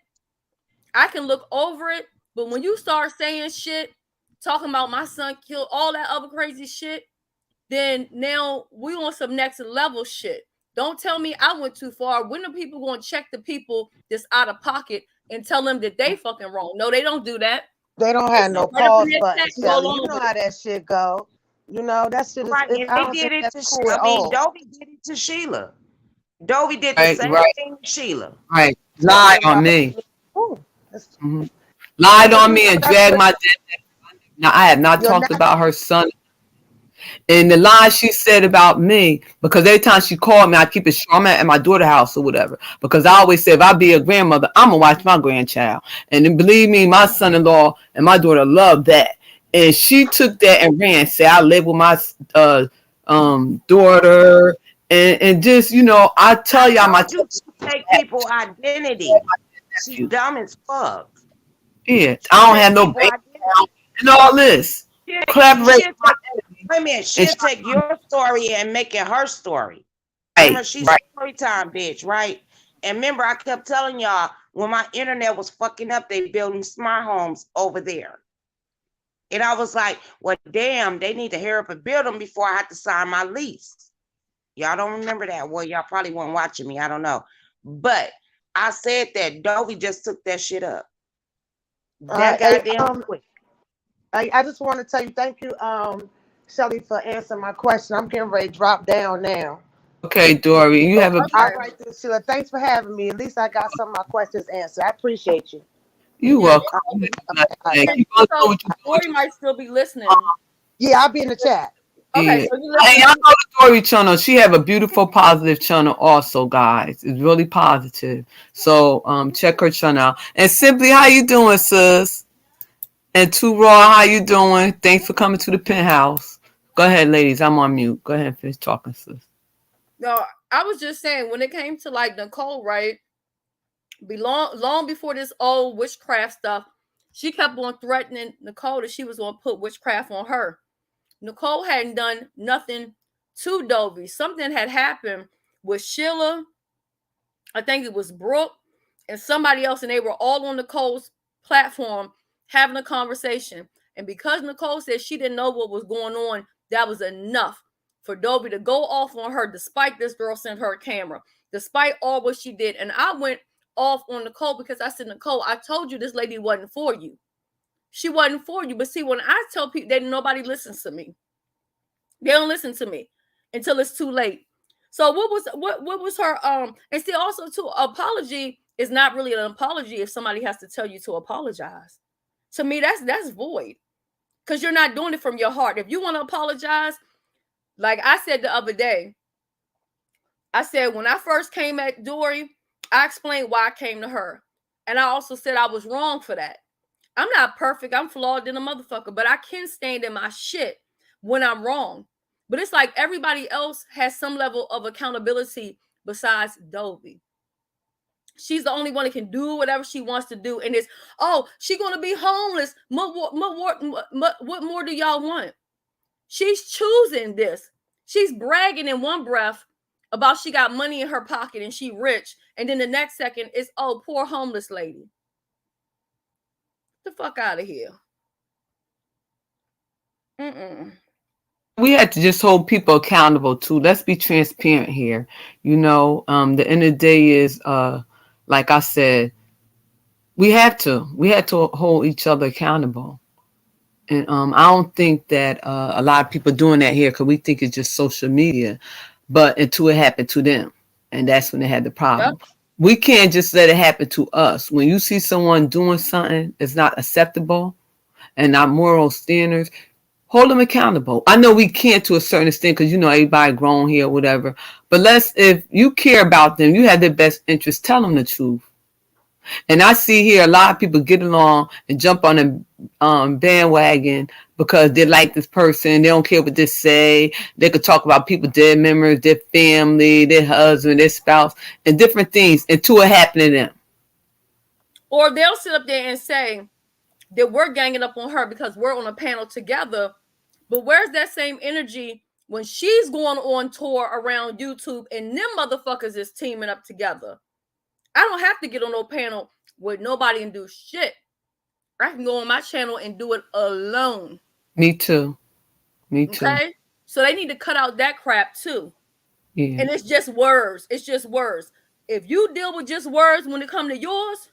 I can look over it. But when you start saying shit, talking about my son killed, all that other crazy shit, then now we on some next level shit. Don't tell me I went too far. When are people going to check the people that's out of pocket and tell them that they fucking wrong? No, they don't do that. They don't They have sit no right up in pause their button, chat and go Shelly. You along know with how it. that shit go. You know, that shit is, Right, and I they don't did think it that's to, cool at I mean, all. Dovey did it to Sheila. Dovey did the Right, same right, thing to Sheila. right. So Lied then on why? me. Ooh, that's, Mhm. Lied but on you me know, and that's dragged what my dad. Now I have not your talked about her son and the lies she said about me, because every time she called me, I keep it short. I'm at my daughter's house or whatever. Because I always say if I be a grandmother, I'm gonna watch my grandchild. And then believe me, my son-in-law and my daughter love that. And she took that and ran. Say I live with my daughter and just, you know, I tell y'all my Told you she take people identity. She's nephew. dumb as fuck. Yeah, She I don't take have no people bank identity. account and all this. Collaborate She'll with my take, enemy. wait a minute, And she'll she, take your story and make it her story. Remember, right, she's right. story time, bitch, right? And remember, I kept telling y'all when my internet was fucking up, they building smart homes over there. And I was like, well, damn, they need to hurry up and build them before I have to sign my lease. Y'all don't remember that? Well, y'all probably weren't watching me. I don't know. But I said that Dovey just took that shit up. That goddamn quick. I just want to tell you, thank you, Shelly, for answering my question. I'm getting ready to drop down now. Okay, Dory, you have a All Okay. right, then, Sheila. Thanks for having me. At least I got some of my questions answered. I appreciate you. you Yeah. welcome. You have a Okay, all nice right, day. Keep on doing So what you're doing. Dory might still be listening. yeah, I'll be in the chat. Okay, Yeah. so you Hey, listen. y'all know the Dory channel. She have a beautiful, positive channel also, guys. It's really positive. So check her channel out. And Simply, how you doing, sis? And Too Raw, how you doing? Thanks for coming to the penthouse. Go ahead, ladies. I'm on mute. Go ahead and finish talking, sis. No, I was just saying when it came to like Nicole, right? Long before this old witchcraft stuff, she kept on threatening Nicole that she was going to put witchcraft on her. Nicole hadn't done nothing to Dovey. Something had happened with Sheila. I think it was Brooke and somebody else, and they were all on Nicole's platform having a conversation. And because Nicole said she didn't know what was going on, that was enough for Dovey to go off on her, despite this girl sent her a camera, despite all what she did. And I went off on Nicole because I said, Nicole, I told you this lady wasn't for you. She wasn't for you. But see, when I tell people that nobody listens to me, they don't listen to me until it's too late. So what was her and see also too, apology is not really an apology if somebody has to tell you to apologize. To me, that's void. Because you're not doing it from your heart. If you want to apologize, like I said the other day, I said when I first came at Dory, I explained why I came to her. And I also said I was wrong for that. I'm not perfect. I'm flawed than a motherfucker, but I can stand in my shit when I'm wrong. But it's like everybody else has some level of accountability besides Dovey. She's the only one that can do whatever she wants to do. And it's, oh, she's going to be homeless. What more do y'all want? She's choosing this. She's bragging in one breath about she got money in her pocket and she rich. And then the next second is, oh, poor homeless lady. Get the fuck out of here. We had to just hold people accountable too. Let's be transparent here. You know, the end of the day is, like I said, we had to hold each other accountable. And I don't think that a lot of people doing that here because we think it's just social media, but until it happened to them, and that's when they had the problem. Yep. We can't just let it happen to us. When you see someone doing something that's not acceptable and not moral standards, hold them accountable. I know we can't to a certain extent because, you know, everybody grown here or whatever. But if you care about them, you have their best interest, tell them the truth. And I see here a lot of people get along and jump on a bandwagon because they like this person. They don't care what they say. They could talk about people, dead members, their family, their husband, their spouse, and different things until it happen to them. Or they'll sit up there and say that we're ganging up on her because we're on a panel together. But where's that same energy when she's going on tour around YouTube and them motherfuckers is teaming up together? I don't have to get on no panel with nobody and do shit. I can go on my channel and do it alone. Me too. Me too. Okay? So they need to cut out that crap too. Yeah. And it's just words. It's just words. If you deal with just words when it comes to yours,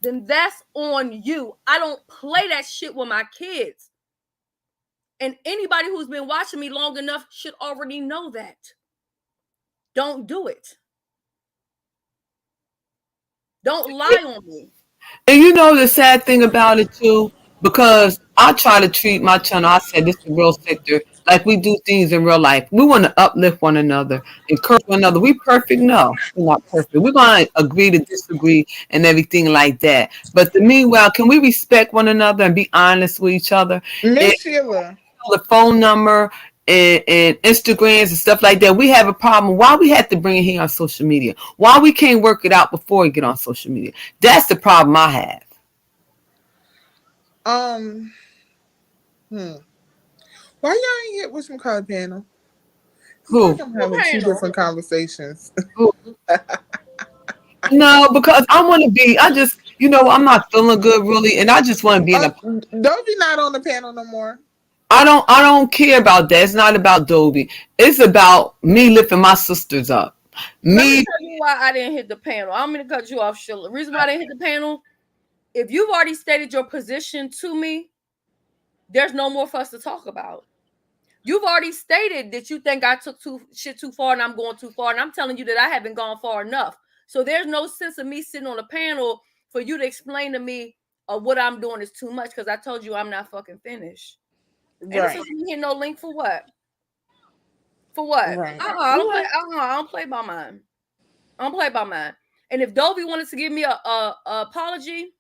then that's on you. I don't play that shit with my kids. And anybody who's been watching me long enough should already know that. Don't do it. Don't lie on me. And you know the sad thing about it too, because I try to treat my channel, I said this is real sector, like we do things in real life. We want to uplift one another, encourage one another. We perfect? No, we're not perfect. We're gonna agree to disagree and everything like that. But the meanwhile, can we respect one another and be honest with each other? Miss Sheila. The phone number and Instagrams and stuff like that. We have a problem. Why we have to bring it here on social media? Why we can't work it out before we get on social media? That's the problem I have. Why y'all ain't hit with some color panel? Who? I'm having two different conversations. No, because I want to be. I just, I'm not feeling good really, and I just want to be in a. Dobie not on the panel no more. I don't care about that. It's not about Dobie. It's about me lifting my sisters up. Let me tell you why I didn't hit the panel. I'm going to cut you off, Sheila. The reason why I didn't hit the panel, if you've already stated your position to me, there's no more for us to talk about. You've already stated that you think I took shit too far and I'm going too far. And I'm telling you that I haven't gone far enough. So there's no sense of me sitting on a panel for you to explain to me what I'm doing is too much, because I told you I'm not fucking finished. Right. And you hit no link for what? For what? Right. I don't play by mine. I don't play by mine. And if Dobie wanted to give me a apology,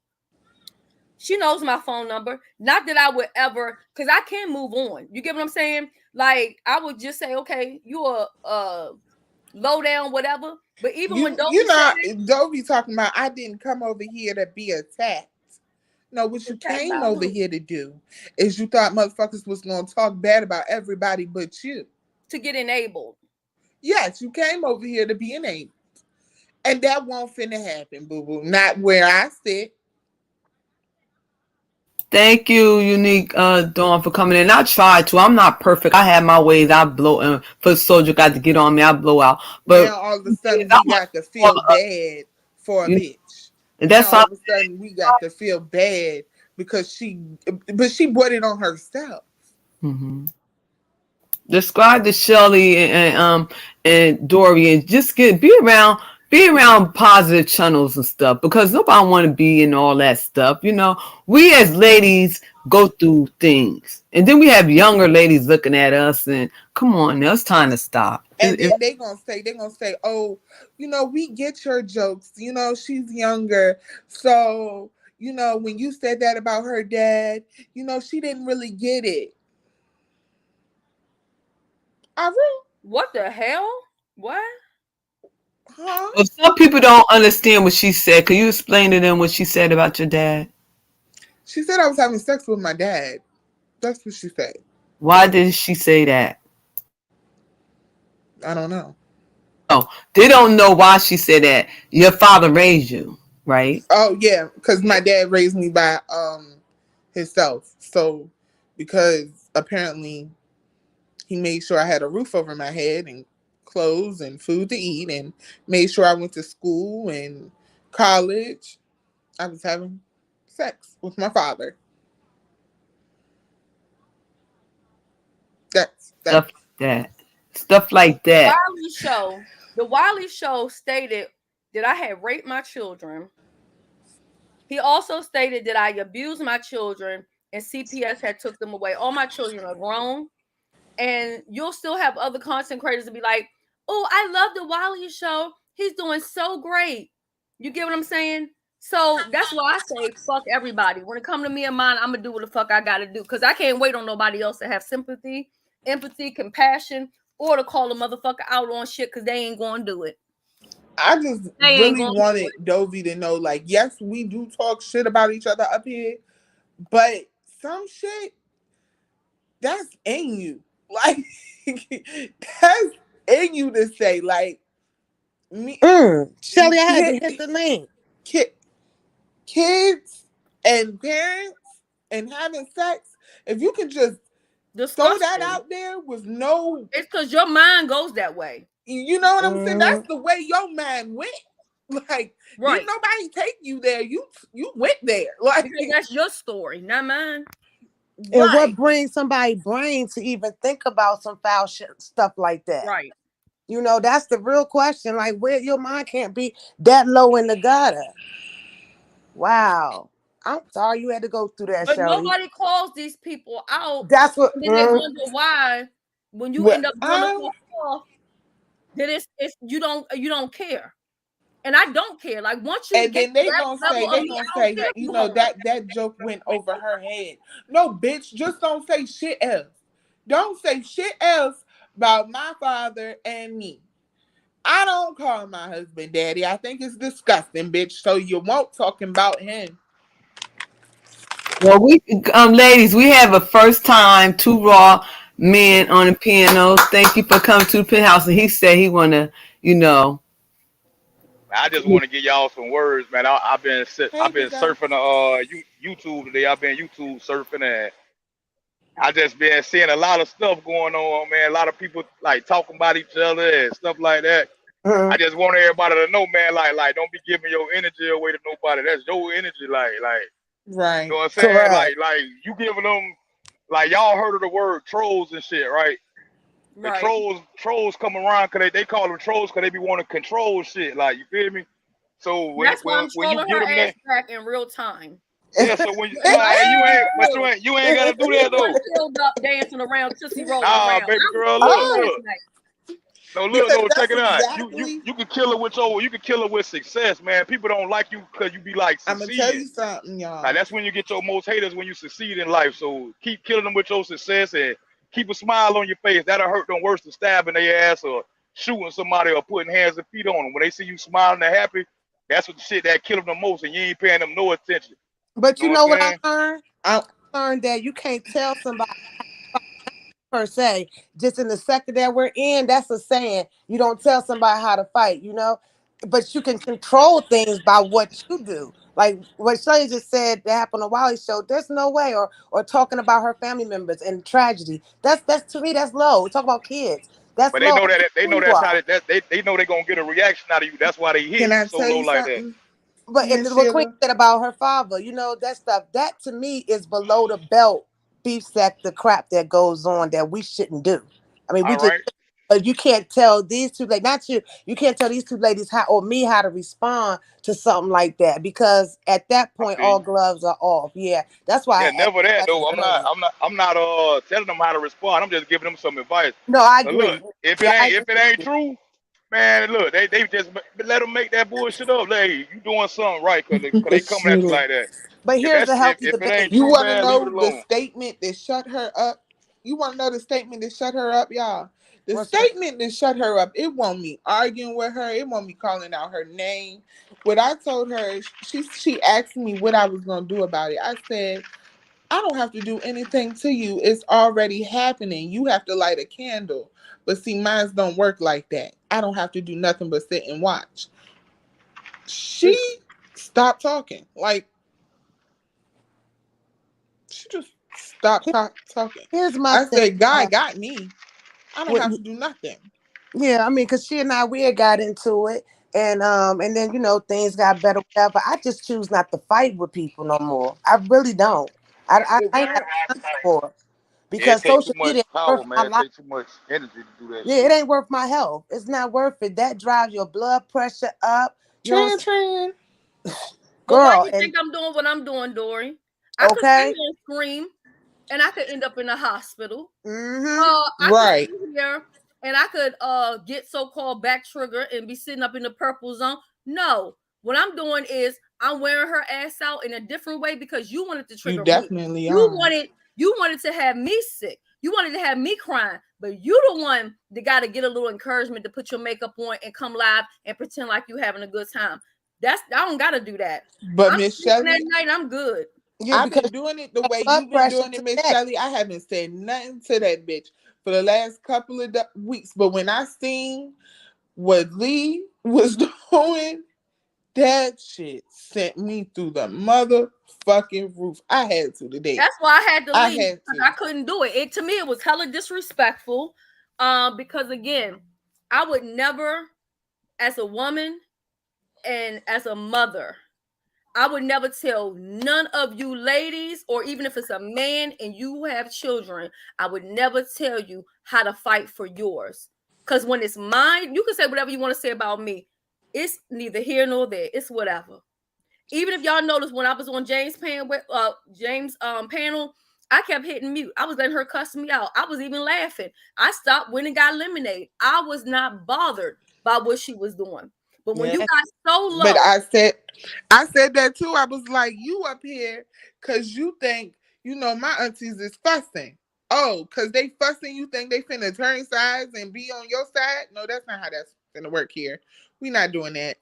she knows my phone number. Not that I would ever, because I can move on. You get what I'm saying? Like, I would just say, okay, you a low down, whatever. But even when Dobie Dobie talking about, I didn't come over here to be attacked. No, what you came over here to do is you thought motherfuckers was going to talk bad about everybody but you. To get enabled. Yes, you came over here to be enabled. And that won't finna happen, boo-boo. Not where I sit. Thank you, Unique Dawn, for coming in. I tried to. I'm not perfect. I have my ways. I blow, and for Soldier got to get on me, I blow out. But now all of a sudden we got to feel bad for a bitch. And that's all of a sudden we got to feel bad because she brought it on herself. Mm-hmm. Describe to Shelly and Dory and just be around positive channels and stuff, because nobody want to be in all that stuff. We as ladies go through things, and then we have younger ladies looking at us and come on, now it's time to stop. And then they're gonna say, oh, we get your jokes. She's younger, so when you said that about her dad, she didn't really get it. What the hell? What? Huh? Well, some people don't understand what she said. Can you explain to them what she said about your dad? She said I was having sex with my dad. That's what she said. Why did she say that? I don't know. Oh, they don't know why she said that. Your father raised you, right? Oh yeah, because my dad raised me by himself. So because apparently he made sure I had a roof over my head and clothes and food to eat, and made sure I went to school and college. I was having sex with my father. Stuff like that. The Wiley Show stated that I had raped my children. He also stated that I abused my children and CPS had took them away. All my children are grown. And you'll still have other content creators to be like, oh, I love the Wiley Show. He's doing so great. You get what I'm saying? So that's why I say fuck everybody. When it comes to me and mine, I'm going to do what the fuck I got to do. Because I can't wait on nobody else to have sympathy, empathy, compassion, or to call a motherfucker out on shit because they ain't going to do it. I just really wanted Dobie to know, like, yes, we do talk shit about each other up here, but some shit, that's in you. Like, that's in you to say, like, me. Shelly, I had to hit the link. Kids and parents and having sex, if you can just throw that out there was no. It's because your mind goes that way. You know what I'm saying? That's the way your mind went. Like, Right. didn't nobody take you there? You went there. Like, because that's your story, not mine. And right. what brings somebody's brain to even think about some foul stuff like that? Right. You know, that's the real question. Like, where your mind can't be that low in the gutter. Wow. I'm sorry you had to go through that, But Shirley. nobody calls these people out. That's what. And then they wonder why, when you end up doing off, that it's you don't care. And I don't care. Like once you and get then they to that gonna level say, you know, that joke went over her head. No, bitch, just don't say shit else. Don't say shit else about my father and me. I don't call my husband daddy. I think it's disgusting, bitch. So you won't talking about him. Well, ladies, we have a first time 2 raw men on the piano. Thank you for coming to the penthouse. And he said he wanna, you know. I just want to give y'all some words, man. I've been surfing YouTube today. I've been YouTube surfing, and I just been seeing a lot of stuff going on, man. A lot of people like talking about each other and stuff like that. I just want everybody to know, man, like don't be giving your energy away to nobody. That's your energy, like right. You know what I'm saying? Correct. Like you giving them, like y'all heard of the word trolls and shit, right? Right. The trolls come around because they call them trolls because they be wanting to control shit. Like, you feel me? So when you get them ass back in real time. Yeah, so when you ain't gotta do that though. Filled up dancing around Tootsie Roll. Nah, baby girl, look. No, check it out. You can kill her with success, man. People don't like you because you be like succeeding. I'm gonna tell you something, y'all. Like, that's when you get your most haters, when you succeed in life. So keep killing them with your success and keep a smile on your face. That'll hurt them worse than stabbing their ass or shooting somebody or putting hands and feet on them. When they see you smiling and happy, that's what the shit that kill them the most, and you ain't paying them no attention. But you know what I learned? I learned that you can't tell somebody per se. Just in the sector that we're in, that's a saying. You don't tell somebody how to fight, you know? But you can control things by what you do. Like what Shirley just said that happened on Wiley's show. There's no way, or talking about her family members and tragedy. That's to me, that's low. We talk about kids. That's but low. They know that's how they know they're gonna get a reaction out of you. That's why they hit you so low like that. But and what Queen said about her father, you know, that stuff, that to me is below the belt beef sack, the crap that goes on that we shouldn't do. I mean, but you can't tell these two, like, not you, you can't tell these two ladies how to respond to something like that, because at that point all gloves are off. Yeah, that's why. Yeah, never that though. I'm not telling them how to respond. I'm just giving them some advice. No, I agree. Look, if it ain't true, man, look, they just let them make that bullshit up. Hey, you doing something right because they coming at you like that. But here's the healthy debate. You want to know the statement that shut her up? You want to know the statement that shut her up, y'all? The statement that shut her up, it won't me arguing with her. It won't me calling out her name. What I told her, she asked me what I was going to do about it. I said, I don't have to do anything to you. It's already happening. You have to light a candle. But see, mine don't work like that. I don't have to do nothing but sit and watch. She stopped talking. Like, she just stopped talking. Here's my thing. I said, God got me. I don't have to do nothing. Yeah, I mean, because she and I, we had got into it. And then, you know, things got better, whatever. I just choose not to fight with people no more. I really don't. I ain't got time for it. Because social media power, man. It takes too much energy to do that. Yeah, it ain't worth my health. It's not worth it. That drives your blood pressure up. Tran. Girl, why do you think I'm doing what I'm doing, Dory? I could sit and scream, and I could end up in the hospital. I could sit here and I could get so-called back trigger and be sitting up in the purple zone. No, what I'm doing is I'm wearing her ass out in a different way because you wanted to trigger me. Definitely You wanted to have me sick. You wanted to have me crying, but you the one that got to get a little encouragement to put your makeup on and come live and pretend like you having a good time. I don't got to do that. But Miss Shelley, that night I'm good. Yeah, I've been doing it the way you've been doing it, Miss Shelley. I haven't said nothing to that bitch for the last couple of weeks. But when I seen what Lee was doing, That shit sent me through the motherfucking roof. I had to today. That's why I had to I leave. had Because to. I couldn't do it. To me, it was hella disrespectful. Because again, I would never, as a woman and as a mother, I would never tell none of you ladies, or even if it's a man and you have children, I would never tell you how to fight for yours. Because when it's mine, you can say whatever you want to say about me. It's neither here nor there. It's whatever. Even if y'all notice when I was on James' panel, I kept hitting mute. I was letting her cuss me out. I was even laughing. I stopped when it got lemonade. I was not bothered by what she was doing. But when you got so low, but I said that too. I was like, you up here because you think my aunties is fussing. Oh, because they fussing, you think they finna turn sides and be on your side? No, that's not how that's gonna work here. We not doing that.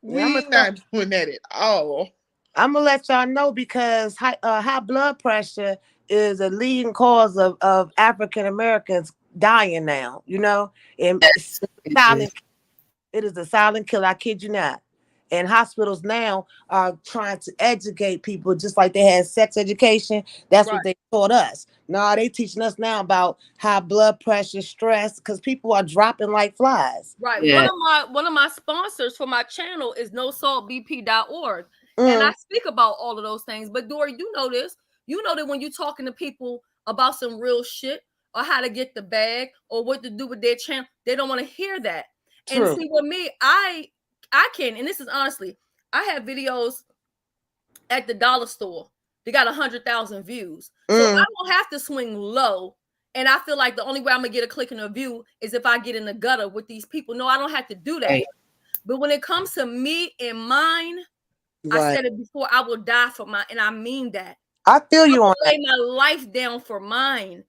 We not doing that at all. I'm gonna let y'all know because high blood pressure is a leading cause of African Americans dying now. And silent. It is a silent killer. I kid you not. And hospitals now are trying to educate people just like they had sex education. That's what they taught us. Now they teaching us now about high blood pressure, stress, because people are dropping like flies. Right. Yeah. One of my sponsors for my channel is nosaltbp.org. And I speak about all of those things. But Dory, you know this. You know that when you're talking to people about some real shit or how to get the bag or what to do with their channel, they don't want to hear that. True. And see, with me, I can, and this is honestly, I have videos at the dollar store. They got 100,000 views. So I don't have to swing low. And I feel like the only way I'm going to get a click and a view is if I get in the gutter with these people. No, I don't have to do that. Right. But when it comes to me and mine, I said it before, I will die for mine. And I mean that. I feel you on that. I lay my life down for mine.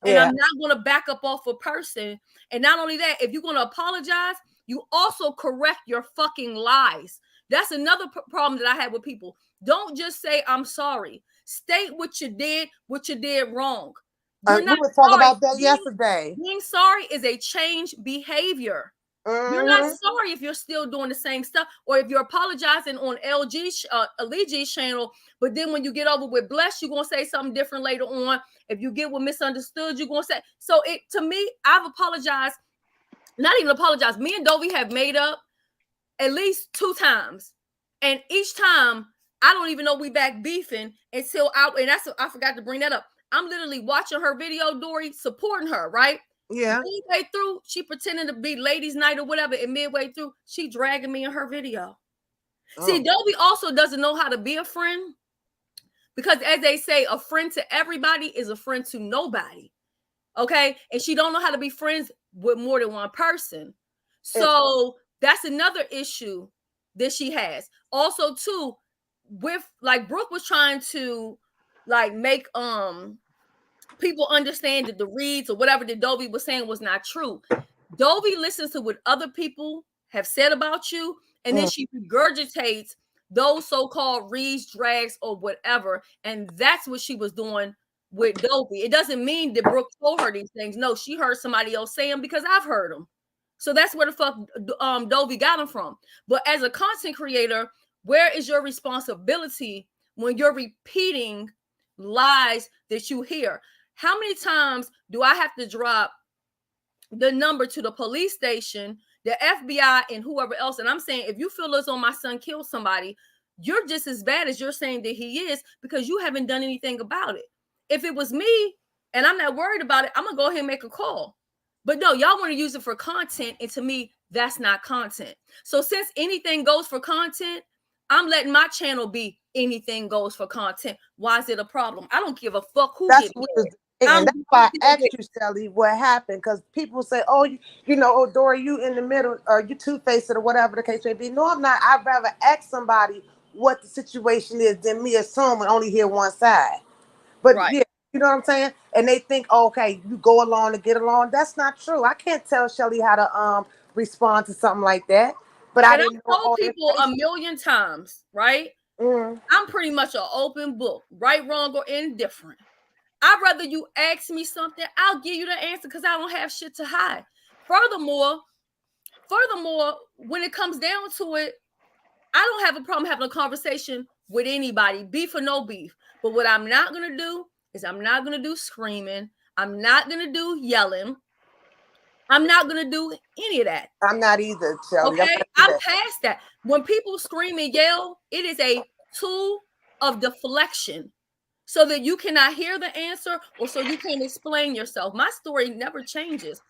And I'm not going to back up off a person. And not only that, if you're going to apologize, you also correct your fucking lies. That's another problem that I have with people. Don't just say, I'm sorry. State what you did wrong. We were talking about that yesterday. Being sorry is a change behavior. You're not sorry if you're still doing the same stuff, or if you're apologizing on LG's channel, but then when you get over with Bless, you're going to say something different later on. If you get with Misunderstood, you're going to say. So to me, I've apologized. Not even apologize. Me and Dovey have made up at least 2 times. And each time, I don't even know we back beefing until I forgot to bring that up. I'm literally watching her video, Dory, supporting her, right? Yeah. Midway through, she pretending to be ladies' night or whatever, and midway through, she dragging me in her video. See, Dovey also doesn't know how to be a friend, because as they say, a friend to everybody is a friend to nobody. Okay? And she don't know how to be friends with more than one person. So that's another issue that she has. Also, too, with like Brooke was trying to like make people understand that the reads or whatever that Dovey was saying was not true. Dovey listens to what other people have said about you, and then she regurgitates those so-called reads, drags, or whatever. And that's what she was doing with Dovey. It doesn't mean that Brooke told her these things. No, she heard somebody else say them because I've heard them. So that's where the fuck Dovey got them from. But as a content creator, where is your responsibility when you're repeating lies that you hear? How many times do I have to drop the number to the police station, the FBI, and whoever else? And I'm saying, if you feel as though my son killed somebody, you're just as bad as you're saying that he is, because you haven't done anything about it. If it was me and I'm not worried about it, I'm going to go ahead and make a call. But no, y'all want to use it for content. And to me, that's not content. So since anything goes for content, I'm letting my channel be anything goes for content. Why is it a problem? I don't give a fuck who did it. And that's why I asked you, Shelly, what happened? Because people say, oh, Dory, you in the middle, or you two-faced, or whatever the case may be. No, I'm not. I'd rather ask somebody what the situation is than me assume and only hear one side. But yeah, you know what I'm saying? And they think, oh, okay, you go along to get along. That's not true. I can't tell Shelly how to respond to something like that. But I didn't know told people a million times, right? I'm pretty much an open book, right, wrong, or indifferent. I'd rather you ask me something, I'll give you the answer, because I don't have shit to hide. Furthermore, when it comes down to it, I don't have a problem having a conversation with anybody, beef or no beef. But what I'm not going to do is I'm not going to do screaming. I'm not going to do yelling. I'm not going to do any of that. I'm not either, Shelly. Okay, I'm past that. When people scream and yell, it is a tool of deflection so that you cannot hear the answer or so you can't explain yourself. My story never changes.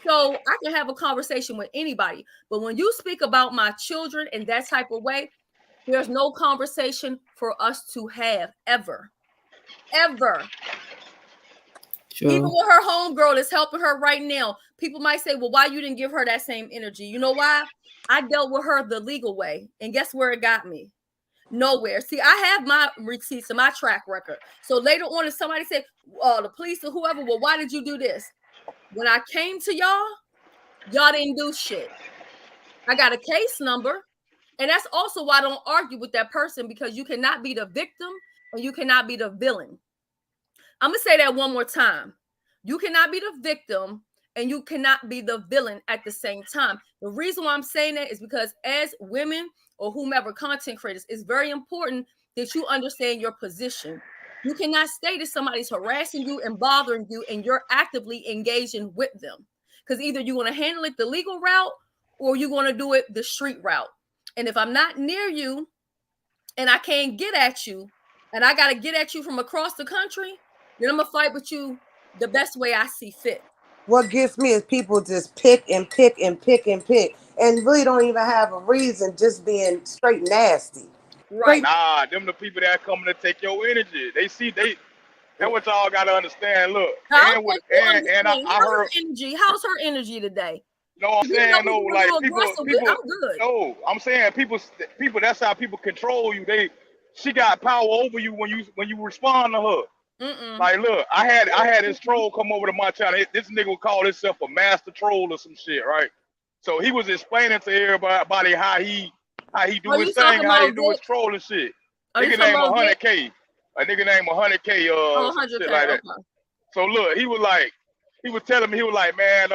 So I can have a conversation with anybody. But when you speak about my children in that type of way, there's no conversation for us to have ever. Ever. True. Even with her homegirl that's helping her right now, people might say, well, why you didn't give her that same energy? You know why? I dealt with her the legal way. And guess where it got me? Nowhere. See, I have my receipts and my track record. So later on, if somebody said, the police or whoever, well, why did you do this? When I came to y'all didn't do shit. I got a case number. And that's also why I don't argue with that person, because you cannot be the victim and you cannot be the villain. I'm going to say that one more time. You cannot be the victim and you cannot be the villain at the same time. The reason why I'm saying that is because as women or whomever content creators, it's very important that you understand your position. You cannot stay that somebody's harassing you and bothering you and you're actively engaging with them. Because either you're going to handle it the legal route or you're going to do it the street route. And if I'm not near you and I can't get at you and I got to get at you from across the country, then I'm going to fight with you the best way I see fit. What gets me is people just pick and pick and pick and pick and really don't even have a reason, just being straight nasty. Right. Nah, them the people that coming to take your energy. That's what y'all got to understand. Look, I heard energy. How's her energy today? No, I'm saying no, like people. I'm good. No, I'm saying people. That's how people control you. She got power over you when you respond to her. Like, look, I had this troll come over to my channel. This nigga would call himself a master troll or some shit, right? So he was explaining to everybody how he do his thing, how he do his troll and shit. Nigga named 100K. A nigga named 100K. Shit like that. Okay. So look, he was telling me, he was like, man,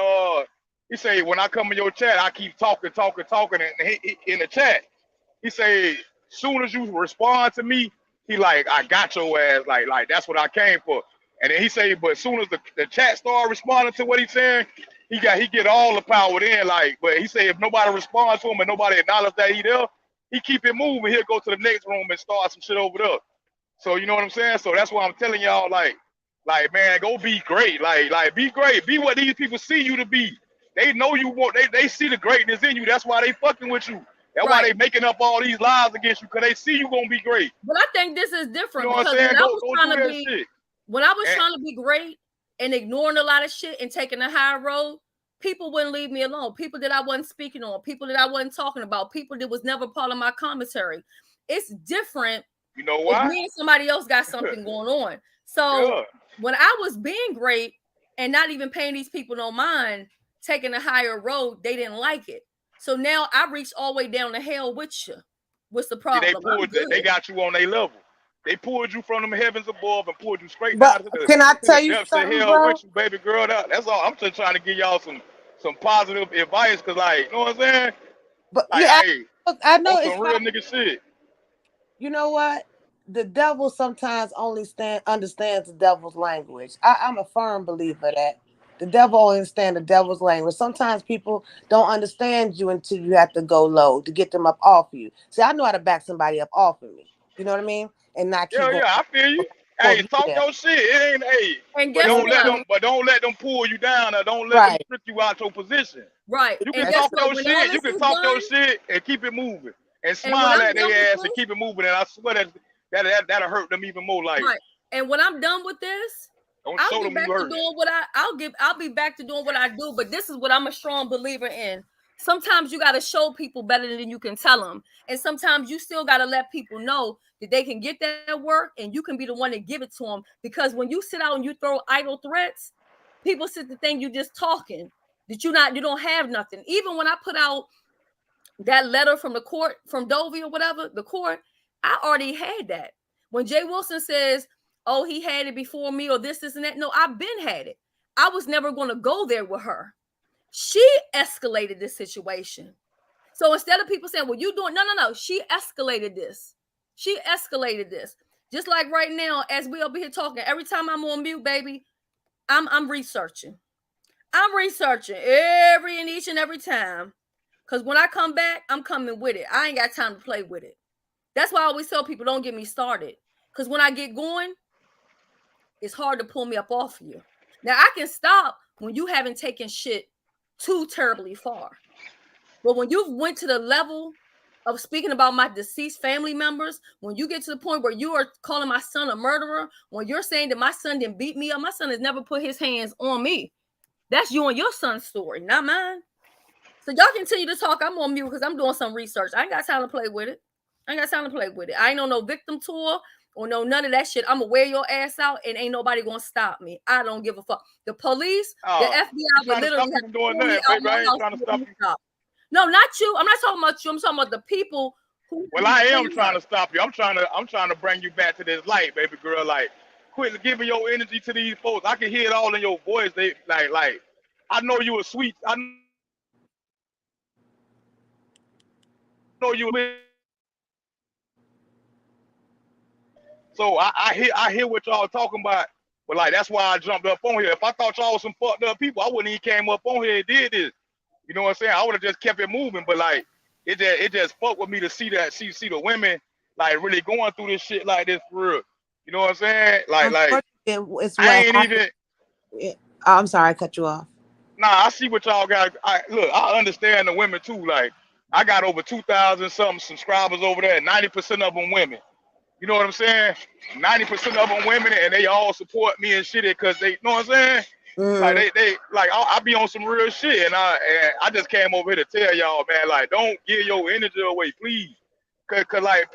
he say, when I come in your chat, I keep talking, and he, in the chat, he say, soon as you respond to me, he like, I got your ass, like that's what I came for. And then he say, but as soon as the chat start responding to what he's saying, he get all the power in, like, but he say if nobody responds to him and nobody acknowledges that he there, he keep it moving, he'll go to the next room and start some shit over there. So you know what I'm saying? So that's why I'm telling y'all, like, man, go be great, like be great, be what these people see you to be. They know you want, they see the greatness in you. That's why they fucking with you. That's why they making up all these lies against you, because they see you gonna be great. But I think this is different. You know what I'm saying? When I was trying to be great and ignoring a lot of shit and taking the high road, people wouldn't leave me alone. People that I wasn't speaking on, people that I wasn't talking about, people that was never part of my commentary. It's different. You know why? Me and somebody else got something going on. So when I was being great and not even paying these people no mind, taking a higher road, they didn't like it. So now I reached all the way down to hell with you. What's the problem? They got you on their level. They pulled you from them heavens above and pulled you straight down to can I tell you something, hell with you, baby girl. That's all. I'm just trying to give y'all some positive advice, because, like, you know what I'm saying? But like, yeah, hey, I know it's some real nigga shit. You know what? The devil sometimes only understands the devil's language. I'm a firm believer that the devil only understands the devil's language. Sometimes people don't understand you until you have to go low to get them up off you. See, I know how to back somebody up off of me. You know what I mean? And not keep going. I feel you. Hey, talk your shit. It ain't but don't let them pull you down, or don't let them trick you out your position. Right. You can talk your shit. You can talk your shit and keep it moving, and smile at their ass and keep it moving. And I swear that'll hurt them even more. Like, right. And when I'm done with this, I'll be back to doing what I'll be back to doing what I do. But this is what I'm a strong believer in. Sometimes you got to show people better than you can tell them. And sometimes you still got to let people know that they can get that work and you can be the one to give it to them. Because when you sit out and you throw idle threats, people sit to think you just talking, that you don't have nothing. Even when I put out that letter from the court, from Dovey or whatever, the court, I already had that. When Jay Wilson says, oh, he had it before me or this and that. No, I've been had it. I was never going to go there with her. She escalated this situation. So instead of people saying, well, you doing, no, she escalated this. She escalated this. Just like right now, as we over here talking, every time I'm on mute, baby, I'm researching. I'm researching every and each and every time. Because when I come back, I'm coming with it. I ain't got time to play with it. That's why I always tell people, don't get me started. Because when I get going, it's hard to pull me up off of you. Now, I can stop when you haven't taken shit too terribly far. But when you've went to the level of speaking about my deceased family members, when you get to the point where you are calling my son a murderer, when you're saying that my son didn't beat me up, my son has never put his hands on me. That's you and your son's story, not mine. So y'all continue to talk. I'm on mute because I'm doing some research. I ain't got time to play with it. I ain't on no victim tour or no none of that shit. I'm gonna wear your ass out and ain't nobody gonna stop me. I don't give a fuck. The police, the FBI would literally have to pull me out my house to stop me. No, not you. I'm not talking about you. I'm talking about the people who. Well, I am trying to stop you. I'm trying to bring you back to this light, baby girl. Like, quit giving your energy to these folks. I can hear it all in your voice. They like. I know you a sweet. I know you. So I hear what y'all talking about. But like, that's why I jumped up on here. If I thought y'all was some fucked up people, I wouldn't even came up on here and did this. You know what I'm saying? I would have just kept it moving. But like, it just fucked with me to see that see the women like really going through this shit like this for real. You know what I'm saying? Like it's I ain't even. I'm sorry, I cut you off. Nah, I see what y'all got. Look, I understand the women too. Like, I got over 2,000 something subscribers over there. 90% of them women. You know what I'm saying? 90% of them women, and they all support me and shit because they, you know what I'm saying? Like they like I be on some real shit, and I just came over here to tell y'all, man, like, don't give your energy away, please, cause like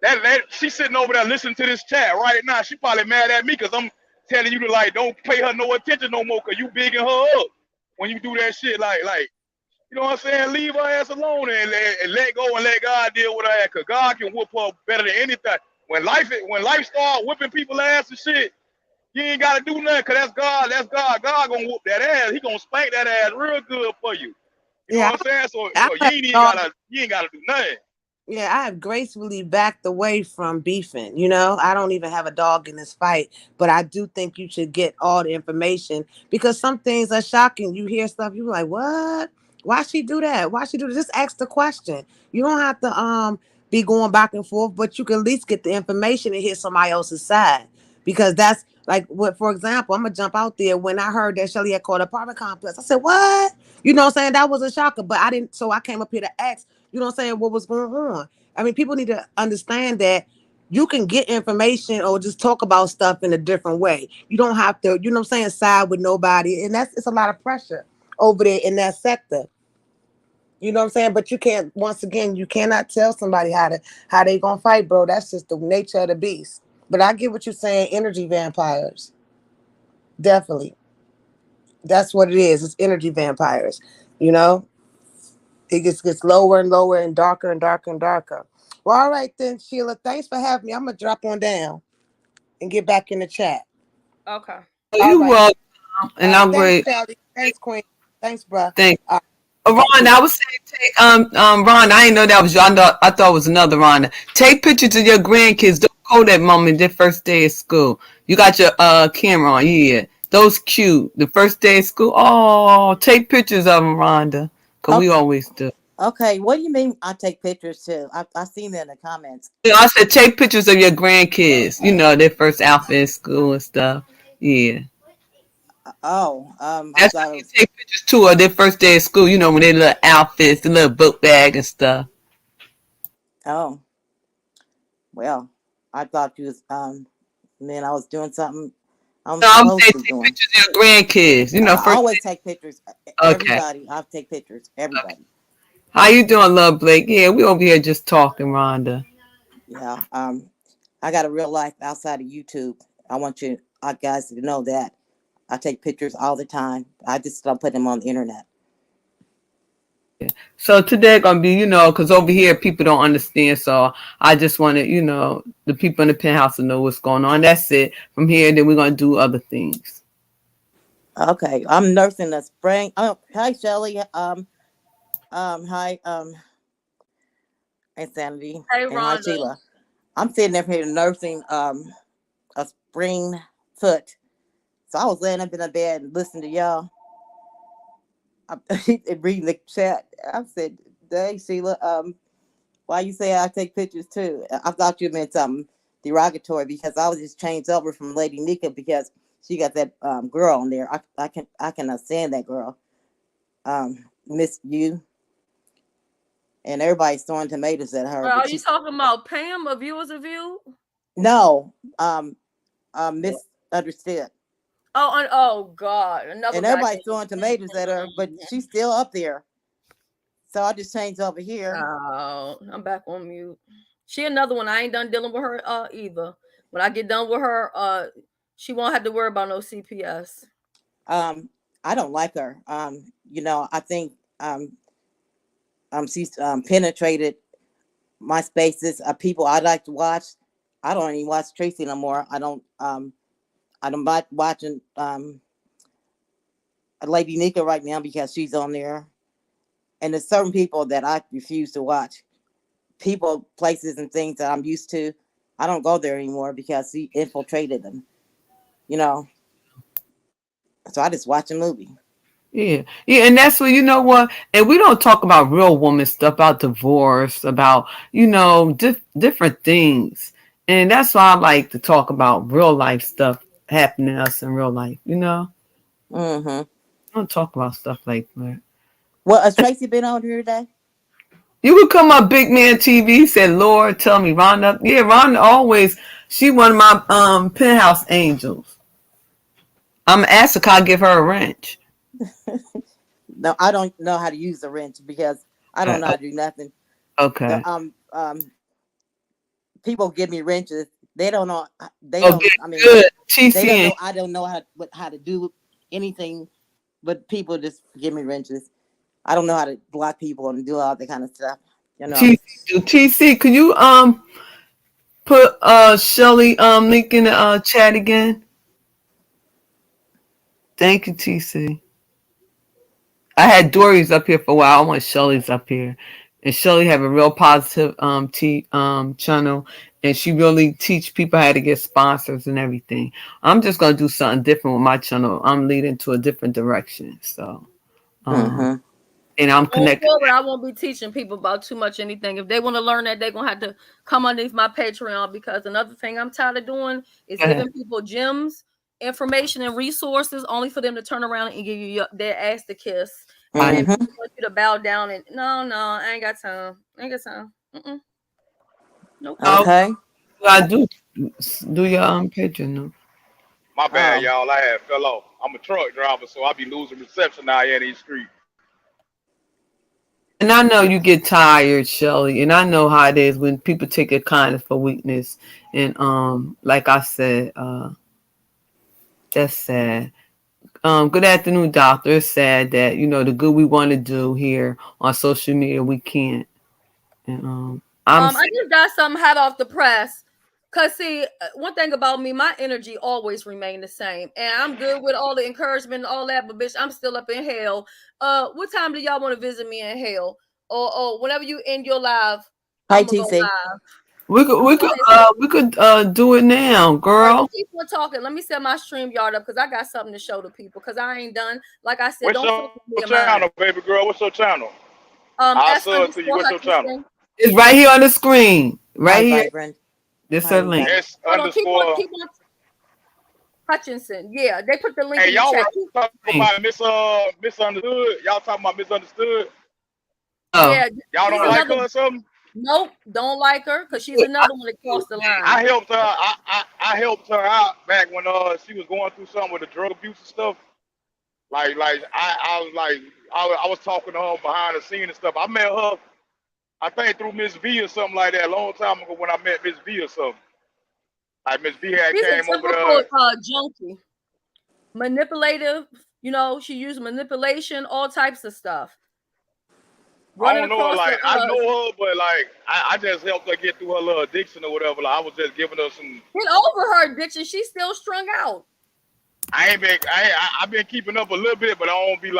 that she's sitting over there listening to this chat right now. She probably mad at me because I'm telling you to like don't pay her no attention no more, cause you bigging her up when you do that shit, like you know what I'm saying? Leave her ass alone and let go and let God deal with her ass, cause God can whoop her better than anything. When life start whipping people ass and shit, you ain't gotta do nothing, cause that's God. That's God. God gonna whoop that ass. He gonna spank that ass real good for you. You know what I'm saying? So you ain't gotta do nothing. Yeah, I have gracefully backed away from beefing. You know, I don't even have a dog in this fight, but I do think you should get all the information because some things are shocking. You hear stuff, you're like, what? Why she do that? Why she do that? Just ask the question. You don't have to be going back and forth, but you can at least get the information and hear somebody else's side. Because that's like what, for example, I'm gonna jump out there. When I heard that Shelly had called apartment complex, I said, what? You know what I'm saying? That was a shocker, but I didn't, so I came up here to ask, you know what I'm saying, what was going on. I mean, people need to understand that you can get information or just talk about stuff in a different way. You don't have to, you know what I'm saying, side with nobody. And it's a lot of pressure over there in that sector. You know what I'm saying? But you can't, once again, you cannot tell somebody how they gonna fight, bro. That's just the nature of the beast. But I get what you're saying, energy vampires. Definitely. That's what it is. It's energy vampires. You know? It gets lower and lower and darker and darker and darker. Well, all right then, Sheila. Thanks for having me. I'm gonna drop on down and get back in the chat. Okay. You welcome. And I'm great. Shelly. Thanks, Queen. Thanks, bro. Thanks. Ron, I was saying, take Ron. I didn't know that was you. I thought it was another Ron. Take pictures of your grandkids. Don't go that moment their first day of school. You got your camera on, yeah. Those cute. The first day of school. Oh, take pictures of them, Rhonda. Cause we always do. Okay, what do you mean I take pictures too? I seen that in the comments. I said take pictures of your grandkids. You know, their first outfit in school and stuff. Yeah. That's why you take pictures too of their first day of school. You know, when they little outfits, the little book bag and stuff. Oh, well, I thought you was man, I was doing something. I'm supposed to be doing. Pictures of your grandkids. You know, I always take pictures. Everybody, I take pictures. Everybody. Okay. How you doing, Love Blake? Yeah, we over here just talking, Rhonda. Yeah. I got a real life outside of YouTube. I want you guys to know that. I take pictures all the time. I just don't put them on the internet. Yeah. So today gonna be, you know, because over here people don't understand. So I just wanted, you know, the people in the penthouse to know what's going on. That's it. From here, then we're gonna do other things. Okay, I'm nursing the spring. Oh, hi, Shelly. Hi, Insanity. Hey, And hi, Rhonda. Sheila. I'm sitting up here nursing a spring foot. So I was laying up in the bed and listening to y'all. I'm reading the chat. I said, "Dang, Sheila, why you say I take pictures too?" I thought you meant something derogatory because I was just changed over from Lady Nika because she got that girl on there. I cannot stand that girl. Miss you. And everybody's throwing tomatoes at her. Are But you she's talking about Pam of Viewers of View? no, misunderstood. Oh God, another And guy. everybody's throwing tomatoes at her, but she's still up there. So I just changed over here. Oh, I'm back on mute. She another one. I ain't done dealing with her either. When I get done with her, she won't have to worry about no CPS. I don't like her. I think she's penetrated my spaces of people I like to watch. I don't even watch Tracy no more. I don't like watching Lady Nika right now because she's on there. And there's certain people that I refuse to watch. People, places, and things that I'm used to. I don't go there anymore because he infiltrated them. So I just watch a movie. Yeah, and that's what, you know what, and we don't talk about real woman stuff, about divorce, about, different things, and that's why I like to talk about real life stuff happening to us in real life. Mm-hmm. I don't talk about stuff like that. Well, has Tracy been on here today? You could come up, Big Man TV. Said, Lord, tell me, Rhonda. Yeah, Rhonda always. She one of my penthouse angels. I'm asking, can I give her a wrench? No, I don't know how to use the wrench because I don't know how to do nothing. Okay. People give me wrenches. They don't know. They Okay, don't. I mean, good. they don't know. I don't know how to do anything. But people just give me wrenches. I don't know how to block people and do all that kind of stuff. TC, could you put Shelly link in the chat again? Thank you, TC. I had Dory's up here for a while. I want Shelly's up here. And Shelly have a real positive channel, and she really teach people how to get sponsors and everything. I'm just gonna do something different with my channel. I'm leading to a different direction. So and I'm connected. Forward, I won't be teaching people about too much anything. If they want to learn that, they're gonna have to come underneath my Patreon, because another thing I'm tired of doing is giving people gems, information, and resources only for them to turn around and give you their ass to kiss. And then people want you to bow down and no, I ain't got time. Nope. Okay. I do your Patreon. No? My bad, y'all. I had fell off. I'm a truck driver, so I be losing reception out here in these streets. And I know you get tired, Shelly, and I know how it is when people take your kindness for weakness. And like I said, that's sad. Good afternoon, doctor. It's sad that the good we want to do here on social media we can't. And I just got something hot off the press. Cause see, one thing about me, my energy always remain the same, and I'm good with all the encouragement and all that. But bitch, I'm still up in hell. What time do y'all want to visit me in hell? Or whenever you end your live, hi TC. We could do it now, girl. Right, keep on talking. Let me set my StreamYard up because I got something to show the people. Because I ain't done. Like I said, what's don't your channel, baby girl? What's your channel? I'll sub to you. What's your channel? It's right here on the screen. Right here. Vibrant. This her link. S _ keep on Hutchinson. Yeah, they put the link in the y'all chat. were talking about misunderstood. Y'all talking about misunderstood? Oh. Yeah, y'all don't like her or something? Nope, don't like her because she's another one that crossed the line. I helped her. I helped her out back when she was going through something with the drug abuse and stuff. I was talking to her behind the scene and stuff. I met her, I think through Miss V or something like that a long time ago when I met Miss V or something. Like Miss V had came over there. Junkie, manipulative. She used manipulation, all types of stuff. I don't know her, I know her, but I just helped her get through her little addiction or whatever. I was just giving her some. Get over her addiction. She's still strung out. I've been keeping up a little bit, but I don't be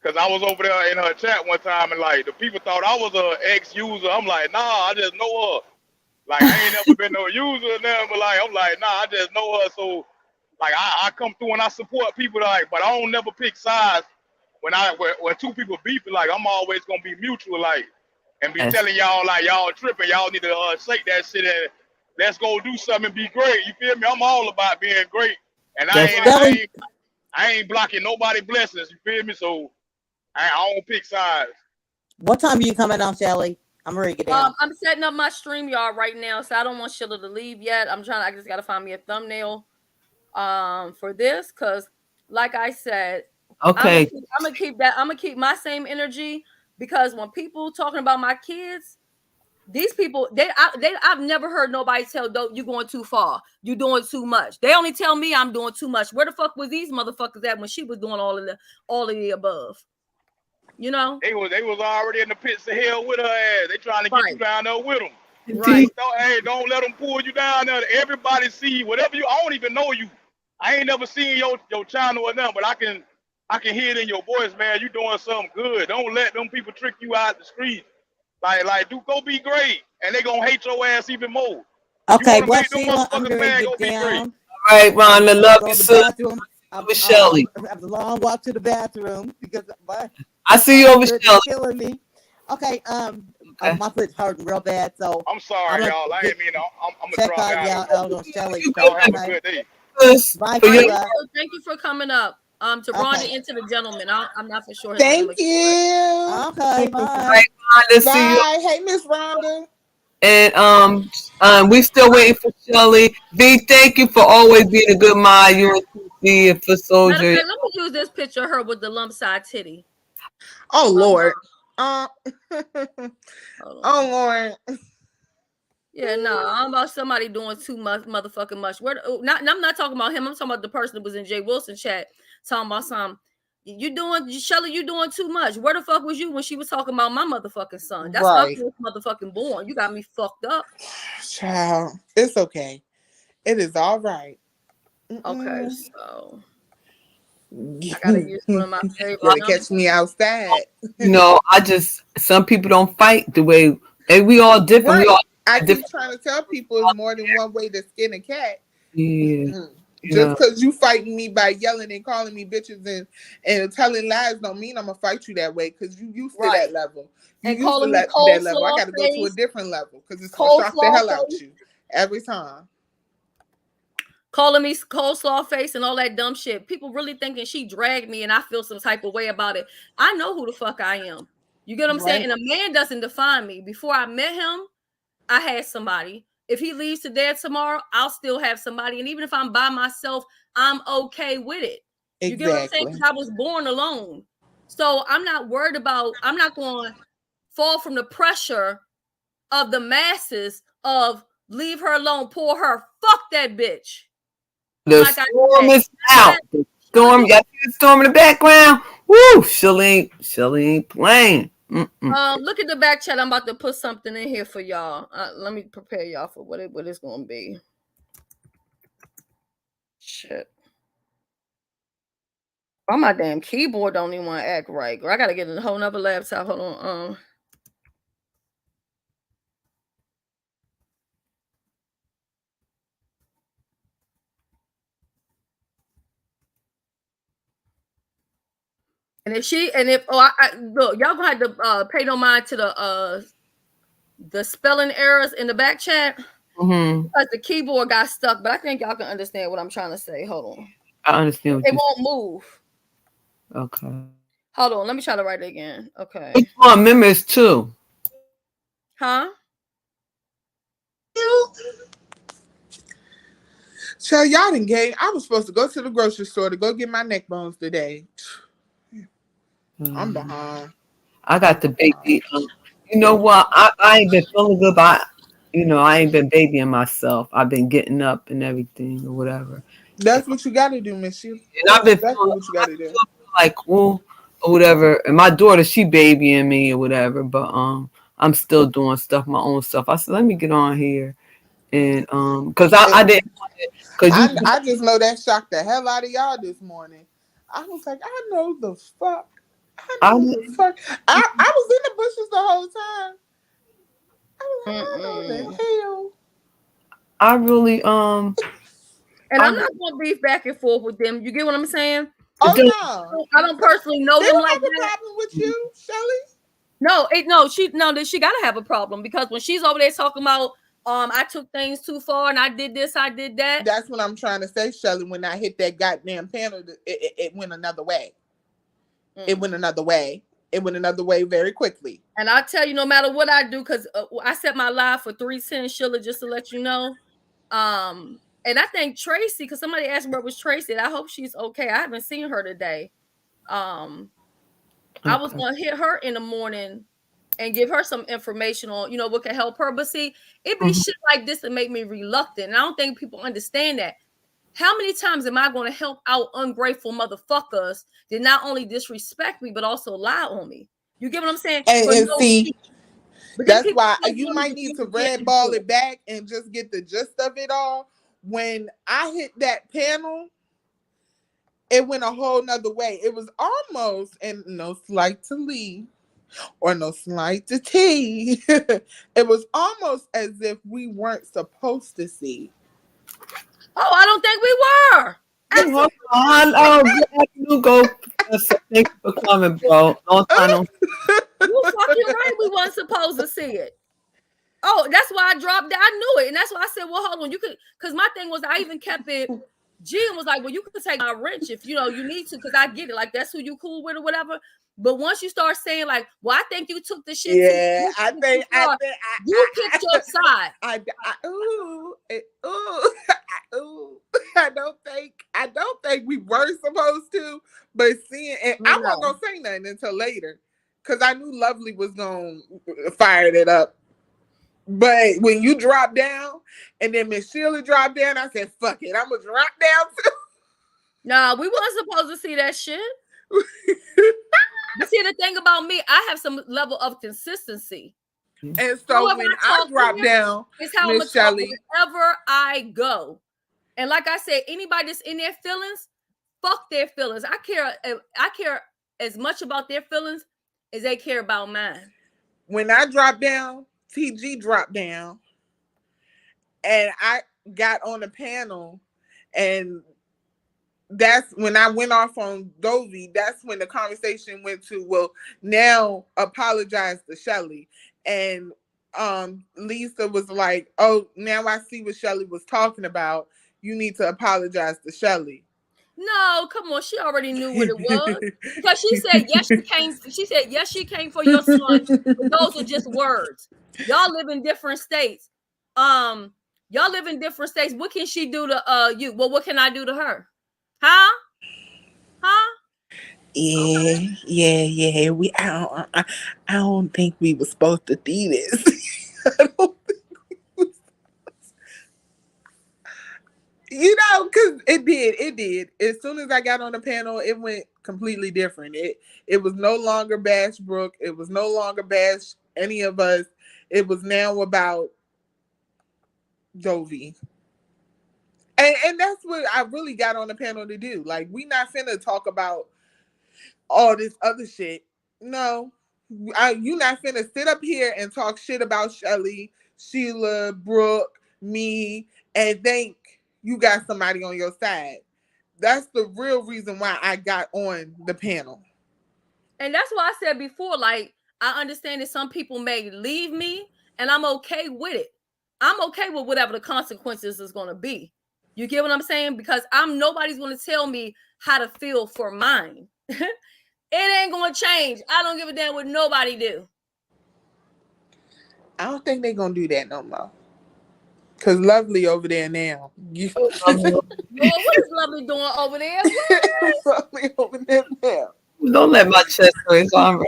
Cause I was over there in her chat one time, and like the people thought I was a ex-user. I'm like, nah, I just know her. Like I ain't never been no user now, but like I'm like, nah, I just know her. So like I come through and I support people, like, but I don't never pick sides. When two people beefing, like I'm always gonna be mutual, like, and be Yes. telling y'all like y'all tripping, y'all need to shake that shit and let's go do something and be great. You feel me? I'm all about being great, and Yes. I ain't blocking nobody blessings. You feel me? So I don't pick sides. What time are you coming on, Shelly? I'm ready to get down. I'm setting up my stream yard right now, so I don't want Sheila to leave yet. I just gotta find me a thumbnail for this, because like I said, Okay. I'm gonna keep my same energy, because when people talking about my kids, these people, I've never heard nobody tell you going too far, you doing too much. They only tell me I'm doing too much. Where the fuck was these motherfuckers at when she was doing all of the above? You know, They was already in the pits of hell with her ass. They trying to get you down there with them. right? Don't let them pull you down there. Everybody see whatever you. I don't even know you. I ain't never seen your channel or nothing, but I can hear it in your voice, man. You doing something good. Don't let them people trick you out the street. Like, go be great, and they gonna hate your ass even more. Okay, You well, make them Sheila, I'm motherfuckers ready mad, to go get be great. down. All right, Ron. I love Go you, to the sis. bathroom. With Shelly. I have a long walk to the bathroom because I see you over, Shelly. killing me. Okay, my foot's hurting real bad, so I'm sorry, y'all. I ain't mean. I'm gonna check drop out down. y'all on Shelly. Y'all have a good day. Bye, For your- Sheila. Thank you for coming up. To Rhonda Okay. and to the gentleman. I'm not for sure his name Thank again. you. Okay, bye. All right, Rhonda, see you. Bye. Hey, Miss Rhonda. And we still waiting for Shelly. V, thank you for always being a good mind. You and TC and for Matter of Soldier. fact, let me use this picture of her with the lump side titty. Oh Lord. Hold Oh on. Lord. Yeah, no, I'm about somebody doing too much motherfucking much. I'm not talking about him. I'm talking about the person that was in Jay Wilson chat talking about something. Shelly, you doing too much. Where the fuck was you when she was talking about my motherfucking son? That's my Right. first motherfucking born. You got me fucked up. Child, it's okay. It is all right. Okay, so I gotta use one of my favorite Gotta numbers. catch me outside. You know, some people don't fight the way, and we all different. Right. We all I keep different. trying to tell people it's more than one way to skin a cat. Yeah. Just because you fighting me by yelling and calling me bitches and telling lies don't mean I'm gonna fight you that way, because you used to that level. You And used to calling me that level. I coleslaw gotta go to a face, different level because it's gonna shock the hell out you every time. calling me coleslaw face and all that dumb shit. People really thinking she dragged me and I feel some type of way about it. I know who the fuck I am. You get what I'm saying? And a man doesn't define me. Before I met him, I had somebody. If he leaves today or tomorrow, I'll still have somebody. And even if I'm by myself, I'm okay with it. You get what I'm saying? Because I was born alone. So I'm not worried about, I'm not going to fall from the pressure of the masses of leave her alone, pour her, fuck that bitch. The storm is out. The storm, y'all see the storm in the background? Woo! Shelly ain't playing. Look at the back chat. I'm about to put something in here for y'all. Let me prepare y'all for what it's gonna be. Shit. Oh, my damn keyboard don't even want to act right, girl. I gotta get a whole nother laptop. Hold on. And if look, y'all gonna have to pay no mind to the spelling errors in the back chat. Because the keyboard got stuck, but I think y'all can understand what I'm trying to say. Hold on. I understand. It won't move. Okay. Hold on. Let me try to write it again. Okay. Which one? Members too. Huh? So y'all done gave. I was supposed to go to the grocery store to go get my neck bones today. I'm behind. I got the baby. You know what? I ain't been feeling good, but I ain't been babying myself. I've been getting up and everything or whatever. That's what you got to do, Miss you. And I've been exactly what you got to do. Like, well, or whatever. And my daughter, she babying me or whatever. But I'm still doing stuff, my own stuff. I said, let me get on here, and because I didn't. I just know that shocked the hell out of y'all this morning. I was like, I know the fuck I was in the bushes the whole time. I was like, what the hell? I really And I'm not gonna beef back and forth with them. You get what I'm saying? Oh no, I don't personally know they them don't like have a that. problem with you, Shelly. She gotta have a problem because when she's over there talking about I took things too far and I did this, I did that. That's what I'm trying to say, Shelly. When I hit that goddamn panel, it went another way. It went another way. It went another way very quickly. And I tell you, no matter what I do, because I set my live for 310, Sheila, just to let you know. And I think Tracy, because somebody asked me where was Tracy, and I hope she's okay. I haven't seen her today. I was gonna hit her in the morning and give her some information on, what can help her. But see, it be shit like this that make me reluctant. And I don't think people understand that. How many times am I going to help out ungrateful motherfuckers that not only disrespect me, but also lie on me? You get what I'm saying? And see, that's why still you want might to need give to me red shit ball to it back and just get the gist of it all. When I hit that panel, it went a whole nother way. It was almost, and no slight to Lee or no slight to T, it was almost as if we weren't supposed to see. Oh, I don't think we were. hold on. Oh, glad you go. Thank you for coming, bro. Long time. You fucking right. We weren't supposed to see it. Oh, that's why I dropped it. I knew it. And that's why I said, well, hold on. You could, because my thing was, I even kept it. Jim was like, well, you can take my wrench if you need to, because I get it. Like, that's who you cool with or whatever. But once you start saying, like, well, I think you took the shit too. Yeah, I think you picked your side. I don't think we were supposed to, but seeing, and I wasn't gonna say nothing until later, because I knew Lovely was gonna fire it up. But when you dropped down, and then Miss Sheila dropped down, I said, "Fuck it, I'm gonna drop down too." Nah, we weren't supposed to see that shit. But see, the thing about me, I have some level of consistency. And so when I drop down, it's how I'm gonna talk wherever I go. And like I said, anybody that's in their feelings, fuck their feelings. I care as much about their feelings as they care about mine. When I dropped down, TG dropped down, and I got on the panel, and that's when I went off on Dovey. That's when the conversation went to, well, now apologize to Shelly. And Lisa was like, oh, now I see what Shelly was talking about. You need to apologize to Shelly. No, come on. She already knew what it was. Because she said, yes, she came. She said, yes, she came for your son. But those are just words. Y'all live in different states. Y'all live in different states. What can she do to you? Well, what can I do to her? Huh? Yeah, okay. yeah. I don't think we were supposed to do this. I don't think we were because it did. As soon as I got on the panel, it went completely different. It was no longer bash Brooke. It was no longer bash any of us. It was now about Dovey. And that's what I really got on the panel to do. Like, we not finna talk about all this other shit. No. You not finna sit up here and talk shit about Shelly, Sheila, Brooke, me, and think you got somebody on your side. That's the real reason why I got on the panel. And that's why I said before, like, I understand that some people may leave me, and I'm okay with it. I'm okay with whatever the consequences is going to be. You get what I'm saying? Because nobody's going to tell me how to feel for mine. It ain't going to change. I don't give a damn what nobody do. I don't think they're going to do that no more. Because Lovely over there now. Lord, what is Lovely doing over there? Lovely over there now. Don't let my chest raise on.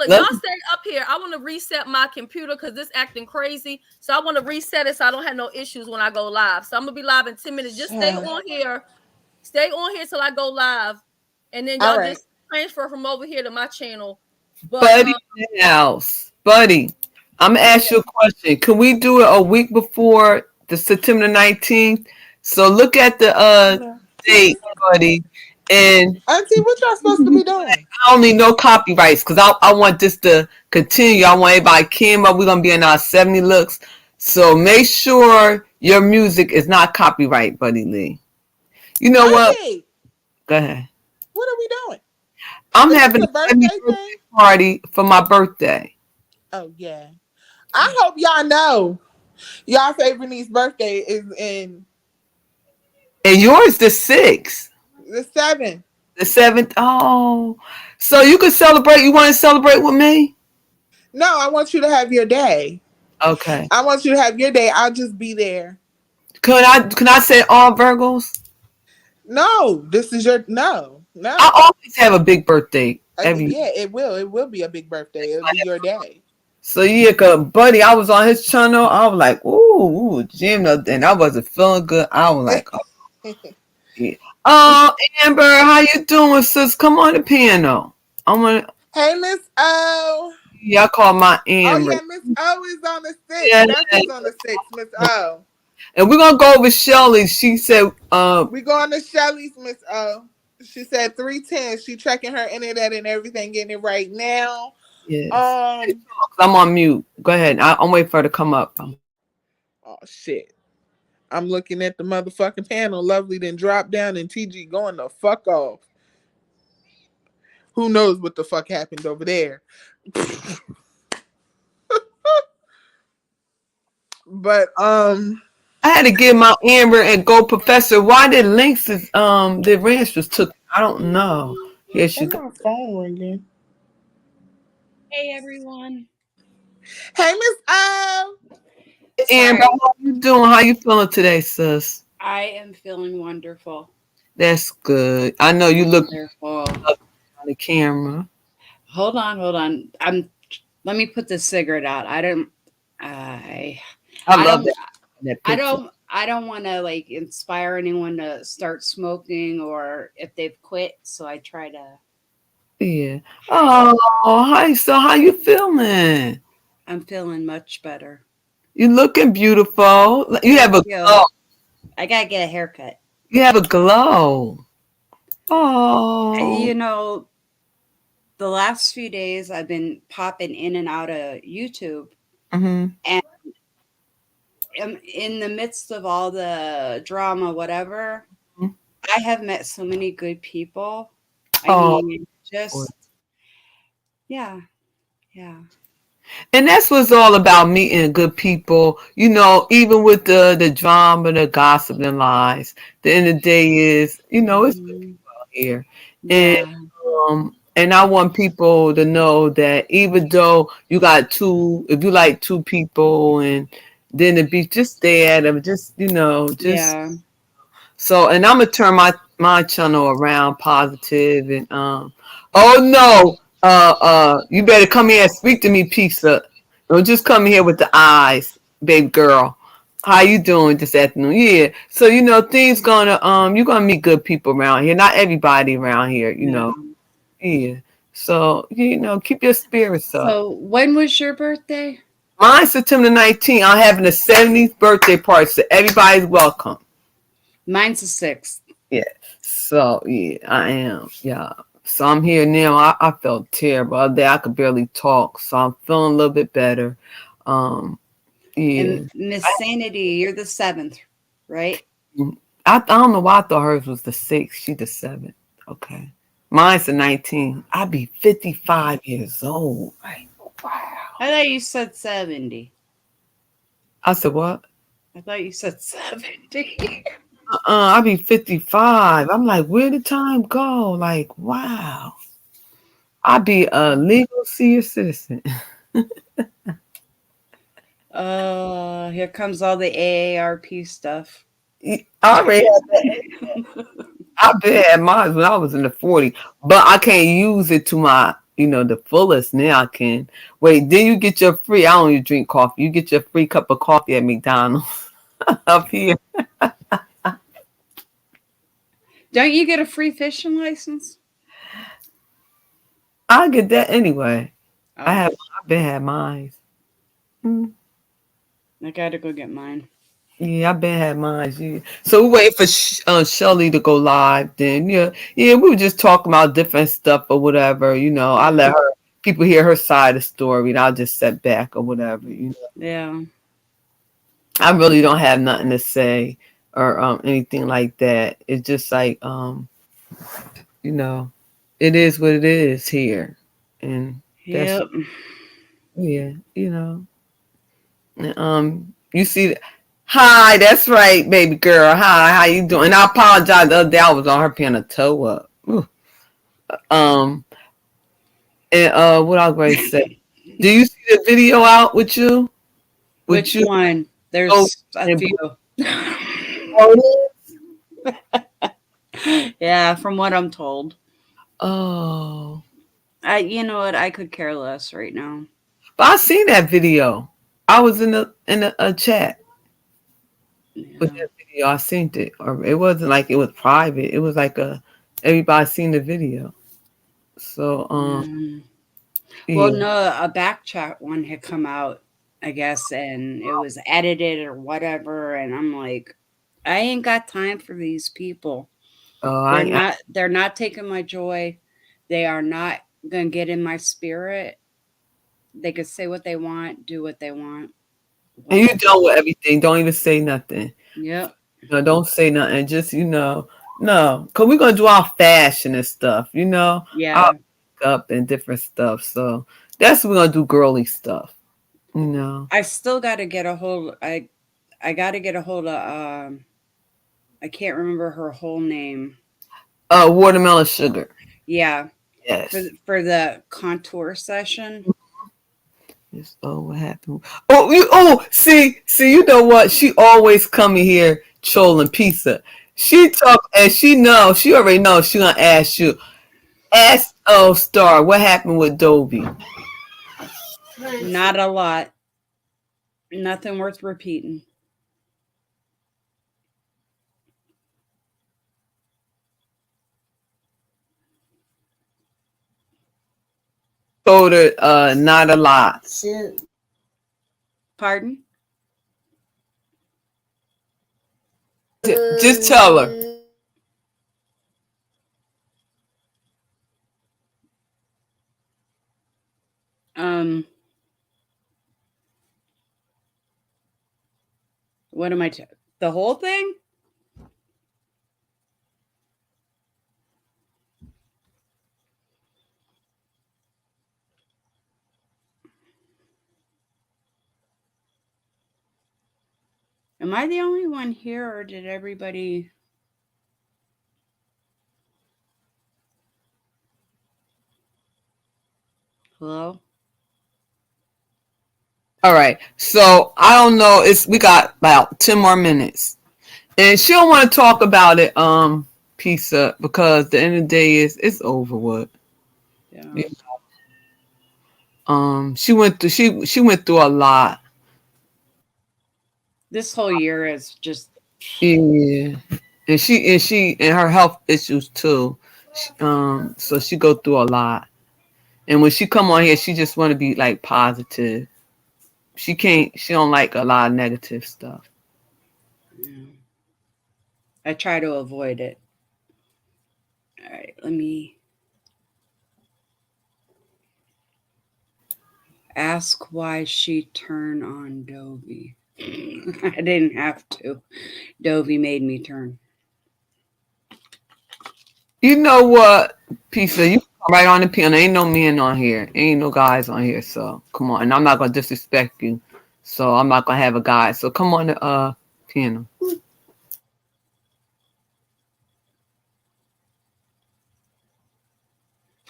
Y'all stay up here. I want to reset my computer because this acting crazy. So I want to reset it so I don't have no issues when I go live. So I'm going to be live in 10 minutes. Just stay on here. Stay on here till I go live. And then y'all just transfer from over here to my channel. But, Buddy, I'm going to ask you a question. Can we do it a week before the September 19th? So look at the date, Buddy. And Auntie, what y'all supposed to be doing? I don't need no copyrights because I want this to continue. I want everybody came up. We're gonna be in our 70 looks. So make sure your music is not copyright, Buddy Lee. You know what? Auntie, Go ahead. what are we doing? I'm Is having this a a 70th birthday birthday thing? party for my birthday. Oh yeah. I hope y'all know y'all favorite niece's birthday is in And yours the 6th. the 7th. The 7th. Oh. So you can celebrate. You want to celebrate with me? No, I want you to have your day. Okay. I want you to have your day. I'll just be there. Can I say all Virgos? No, this is your no. I always have a big birthday every year. Yeah, it will. It will be a big birthday. It'll be your day. So yeah, cause Buddy, I was on his channel. I was like, ooh, Jim, and I wasn't feeling good. I was like, oh, yeah. Amber, how you doing, sis? Come on the piano. I'm gonna. Hey, Miss O. Yeah, I call my Oh Amber. yeah, Miss O is on the 6th. Yeah. That's who's on the 6th, Miss O. And we're gonna go over Shelly. She said, We going to Shelly's, Miss O. She said 310. She checking her internet and everything, getting it right now. yes. I'm on mute. Go ahead. I'm waiting for her to come up. Oh shit. I'm looking at the motherfucking panel. Lovely then drop down and TG going the fuck off. Who knows what the fuck happened over there? But I had to give my Amber and go Professor. Why did Lynx the ranch was took? I don't know. Here she what's go. my phone ringing? Hey everyone. Hey Miss O. Amber, how you doing? How you feeling today, sis? I am feeling wonderful. That's good. I know you look Wonderful. on the camera. Hold on. Let me put this cigarette out. I don't love that picture. I don't want to like inspire anyone to start smoking or if they've quit, so I try to. Yeah. Oh, hi. So how you feeling? I'm feeling much better. You looking beautiful. You have a glow. I gotta get a haircut. You have a glow. Oh. You know, the last few days I've been popping in and out of YouTube, and in the midst of all the drama, whatever, I have met so many good people. I mean, just yeah. And that's what's all about, meeting good people. You know, even with the drama, the gossip, and lies. The end of the day is, you know, it's good people out here. And I want people to know that even though you got if you like two people, and then it be just stay at them, just So, and I'm gonna turn my channel around positive and oh no. You better come here and speak to me, pizza. Don't just come here with the eyes, baby girl. How you doing this afternoon? Yeah. So things you're gonna meet good people around here. Not everybody around here, you know. Yeah. So keep your spirits up. So when was your birthday? Mine's September 19th. I'm having a 70th birthday party, so everybody's welcome. Mine's the 6th. Yeah. So yeah, I am. Yeah. So I'm here now. I felt terrible. The other day I could barely talk. So I'm feeling a little bit better. Yeah. And Miss Sanity, you're the 7th, right? I don't know why I thought hers was the 6th. She the 7th. Okay. Mine's the 19th. I'd be 55 years old. Like, wow. I thought you said 70. I said what? I thought you said 70. I'd be 55. I'm like, where did time go? Like, wow. I'd be a legal senior citizen. Here comes all the AARP stuff. I already had that. I've been had mine when I was in the 40s, but I can't use it to my, the fullest. Now I can. Wait, then you get your free. I don't even drink coffee. You get your free cup of coffee at McDonald's up here. Don't you get a free fishing license? I get that anyway. Oh. I've been had mine. I gotta go get mine. Yeah, I've been had mine. Yeah. So we wait for Shelly to go live. Then yeah, we were just talking about different stuff or whatever. I let her people hear her side of the story, and I'll just sit back or whatever. Yeah. I really don't have nothing to say or anything like that. It's just like it is what it is here, and that's Yep. yeah, you see, hi, that's right, baby girl. Hi, how you doing? And I apologize. The other day I was on her paying a toe up. Ooh. And what I was going to say? Do you see the video out with you? Which one? There's a few. Yeah, from what I'm told. Oh. You know what? I could care less right now. But I seen that video. I was in a chat with that video. I seen it, or it wasn't like it was private. It was like everybody seen the video. So well, yeah. no, a back chat one had come out, I guess, and it was edited or whatever, and I'm like, I ain't got time for these people. They're not taking my joy. They are not gonna get in my spirit. They could say what they want, do what they want. And you done with everything. Don't even say nothing. Yep. No, don't say nothing. Just no, because we're gonna do our fashion and stuff. Yeah. Our makeup and different stuff. So that's what we're gonna do, girly stuff. I still got to get a hold. I got to get a hold of. I can't remember her whole name. Watermelon Sugar. Yeah. Yes. For the contour session. Yes. Oh, what happened? See, you know what? She always coming here trolling pizza. She talk and she already knows she gonna ask you. Ask Star, what happened with Dobie? Not a lot. Nothing worth repeating. Told her not a lot. Pardon? Just tell her. What am I the whole thing? Am I the only one here, or did everybody? Hello? All right. So I don't know. We got about 10 more minutes. And she don't want to talk about it, pizza, because the end of the day it's over with. Yeah. She went through a lot. This whole year is just Yeah. And her health issues too. So she go through a lot. And when she come on here, she just want to be like positive. She don't like a lot of negative stuff. I try to avoid it. All right, let me ask why she turned on Dovey. I didn't have to. Dovey made me turn. You know what, Pizza? You come right on the piano. Ain't no men on here. Ain't no guys on here. So come on. And I'm not gonna disrespect you. So I'm not gonna have a guy. So come on the piano.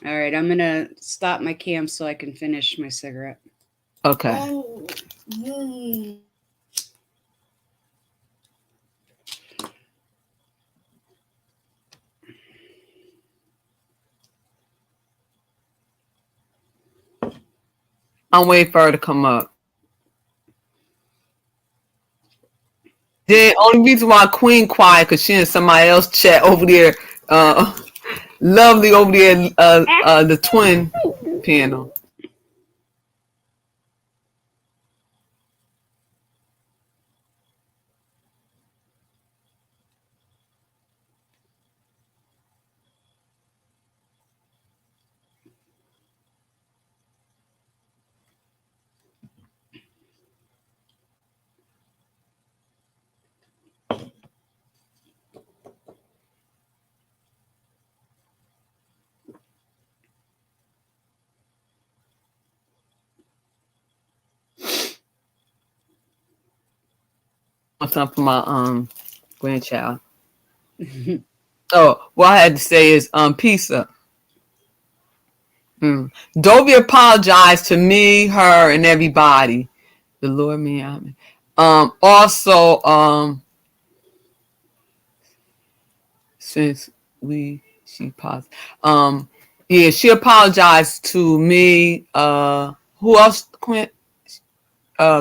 All right, I'm gonna stop my cam so I can finish my cigarette. Okay. I'm waiting for her to come up. The only reason why Queen quiet because she and somebody else chat over there. Lovely over there. The twin piano. something for my grandchild. Oh, what I had to say is pizza. Dovey apologized to me, her, and everybody. The Lord me. Also, since she paused. Yeah, she apologized to me. Who else?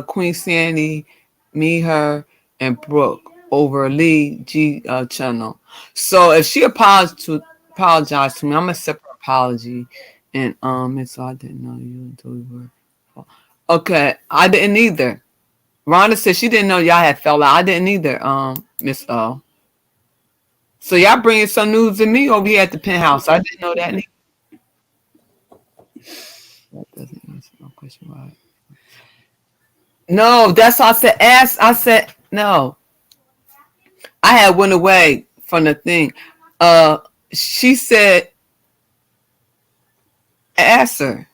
Queen Sandy, me, her, and Brooke over Lee G channel. So if she apologized to me, I'm gonna accept her apology. And so I didn't know you until we were. Okay, I didn't either. Rhonda said she didn't know y'all had fell out. I didn't either. Miss O. So y'all bringing some news to me over here at the penthouse. I didn't know that. That doesn't answer my question. Why? No, that's why I said ask. I said no. I had went away from the thing. She said, ask her.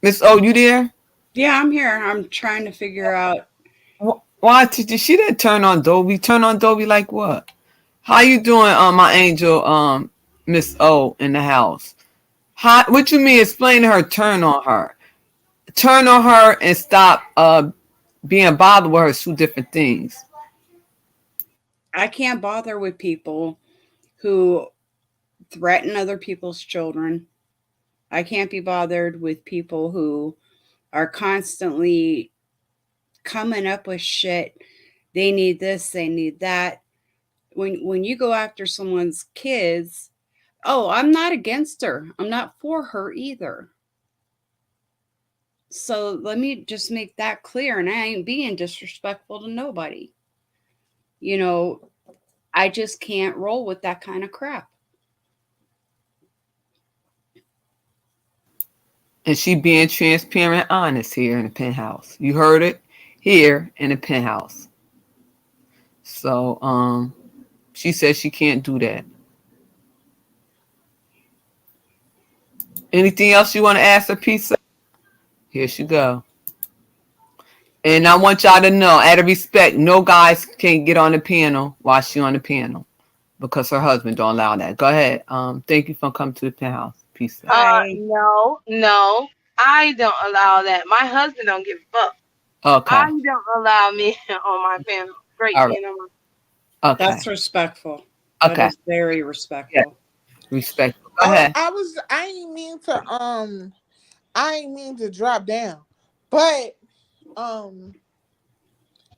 Miss O, you there? Yeah, I'm here. I'm trying to figure out. Why did she didn't turn on Dolby? Turn on Dolby like what? How you doing, my angel, Miss O in the house? How? What you mean? Explain to her. Turn on her. Turn on her and stop being bothered with her. Two different things. I can't bother with people who threaten other people's children. I can't be bothered with people who are constantly coming up with shit. They need this, they need that. When you go after someone's kids, I'm not against her. I'm not for her either. So let me just make that clear, and I ain't being disrespectful to nobody. You know, I just can't roll with that kind of crap. And she being transparent, honest here in the penthouse. You heard it here in the penthouse. So, she says she can't do that. Anything else you want to ask her, Pizza? Here she go. And I want y'all to know, out of respect, no guys can get on the panel while she on the panel because her husband don't allow that. Go ahead. Thank you for coming to the penthouse. Peace. No, I don't allow that. My husband don't give a fuck. Okay. I don't allow men on my panel. Great panel. Okay. That's respectful. Okay. That is very respectful. Yeah. Respectful. Go ahead. I ain't mean to drop down, but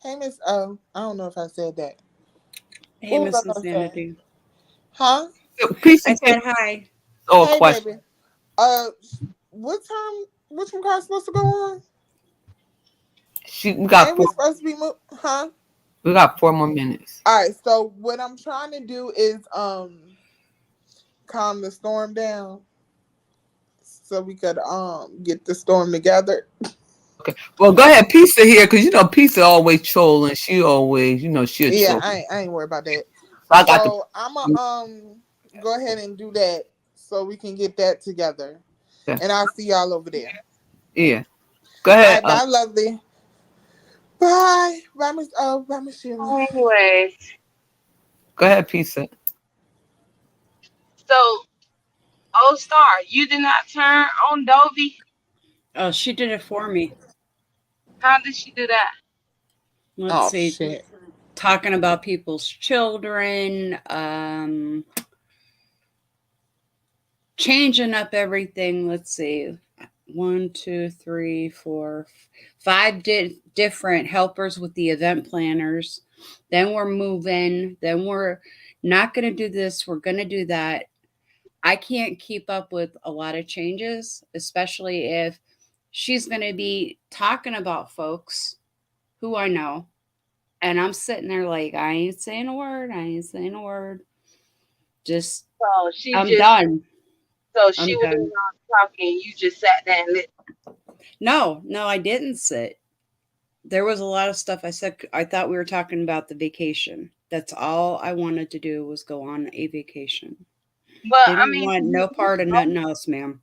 hey Miss O, I don't know if I said that. Hey, Miss Insanity. Huh? I said hi. Oh, hey, question. Baby. What time? Which one car's supposed to go on? We got we supposed to be huh? We got 4 more minutes. All right. So what I'm trying to do is calm the storm down, so we could get the storm together. Okay. Well, go ahead, Pizza here, because Pizza always trolling. She always, she'll yeah, troll. I ain't worried about that. So I'ma go ahead and do that so we can get that together. Okay. And I'll see y'all over there. Yeah. Go ahead. All right, bye, lovely. Bye. Bye, Miss O. Bye, Miss Sheila. Anyways. Go ahead, Pizza. So, Star, you did not turn on Dovey? Oh, she did it for me. How did she do that? Let's see. Shit. Talking about people's children, changing up everything. Let's see. 1, 2, 3, 4, 5 different helpers with the event planners. Then we're moving. Then we're not going to do this. We're going to do that. I can't keep up with a lot of changes, especially if she's going to be talking about folks who I know. And I'm sitting there like, I ain't saying a word. I ain't saying a word. Just, I'm done. So she was talking. You just sat there and listened. No, I didn't sit. There was a lot of stuff I said. I thought we were talking about the vacation. That's all I wanted to do was go on a vacation. But didn't want no part of nothing else, ma'am.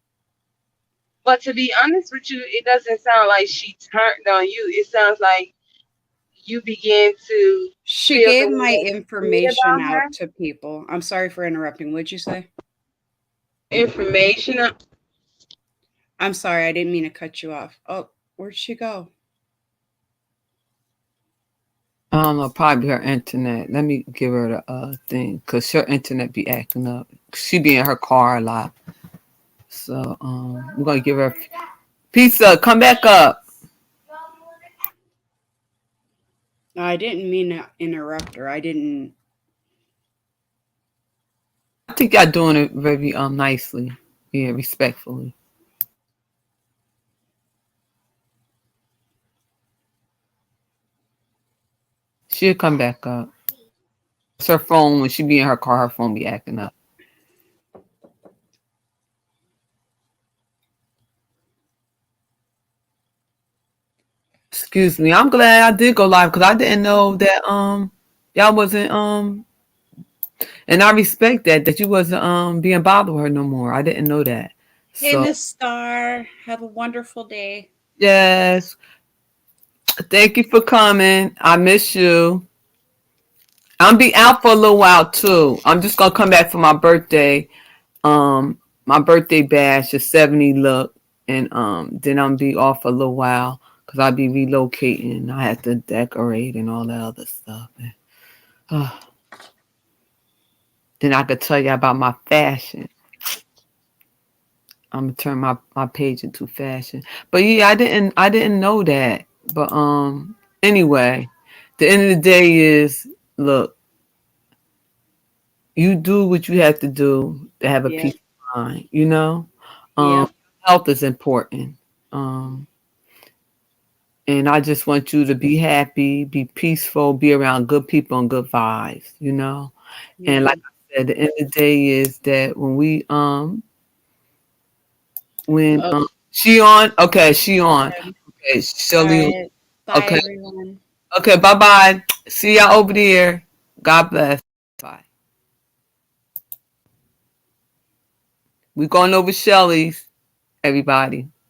But to be honest with you, it doesn't sound like she turned on you. It sounds like you begin to She feel the gave way my that you feel information about her. out to people. I'm sorry for interrupting. What'd you say? Information. I'm sorry, I didn't mean to cut you off. Oh, where'd she go? I don't know, probably her internet. Let me give her the thing, because her internet be acting up. She be in her car a lot. So we're gonna give her pizza, come back up. No, I didn't mean to interrupt her. I didn't. I think y'all doing it very nicely. Yeah, respectfully. She'll come back up. It's her phone. When she be in her car, her phone be acting up. Excuse me. I'm glad I did go live because I didn't know that y'all wasn't and I respect that you wasn't being bothered with her no more. I didn't know that. Hey, So Miss Star, have a wonderful day. yes. Thank you for coming. I miss you. I'll be out for a little while too. I'm just gonna come back for my birthday. My birthday bash, a 70 look, and then I'll be off for a little while because I'll be relocating. I have to decorate and all that other stuff. And, then I could tell you about my fashion. I'm gonna turn my page into fashion. But yeah, I didn't know that. But anyway, the end of the day is look, you do what you have to do to have a Yeah. peace of mind, you know? Yeah. Health is important. And I just want you to be happy, be peaceful, be around good people and good vibes, you know? Yeah. And like I said, the end of the day is that when we she on? Okay, she on. Okay, Shelly. Right. Bye, Okay. everyone. Okay, bye-bye. See y'all over there. God bless. Bye. We going over Shelly's, everybody.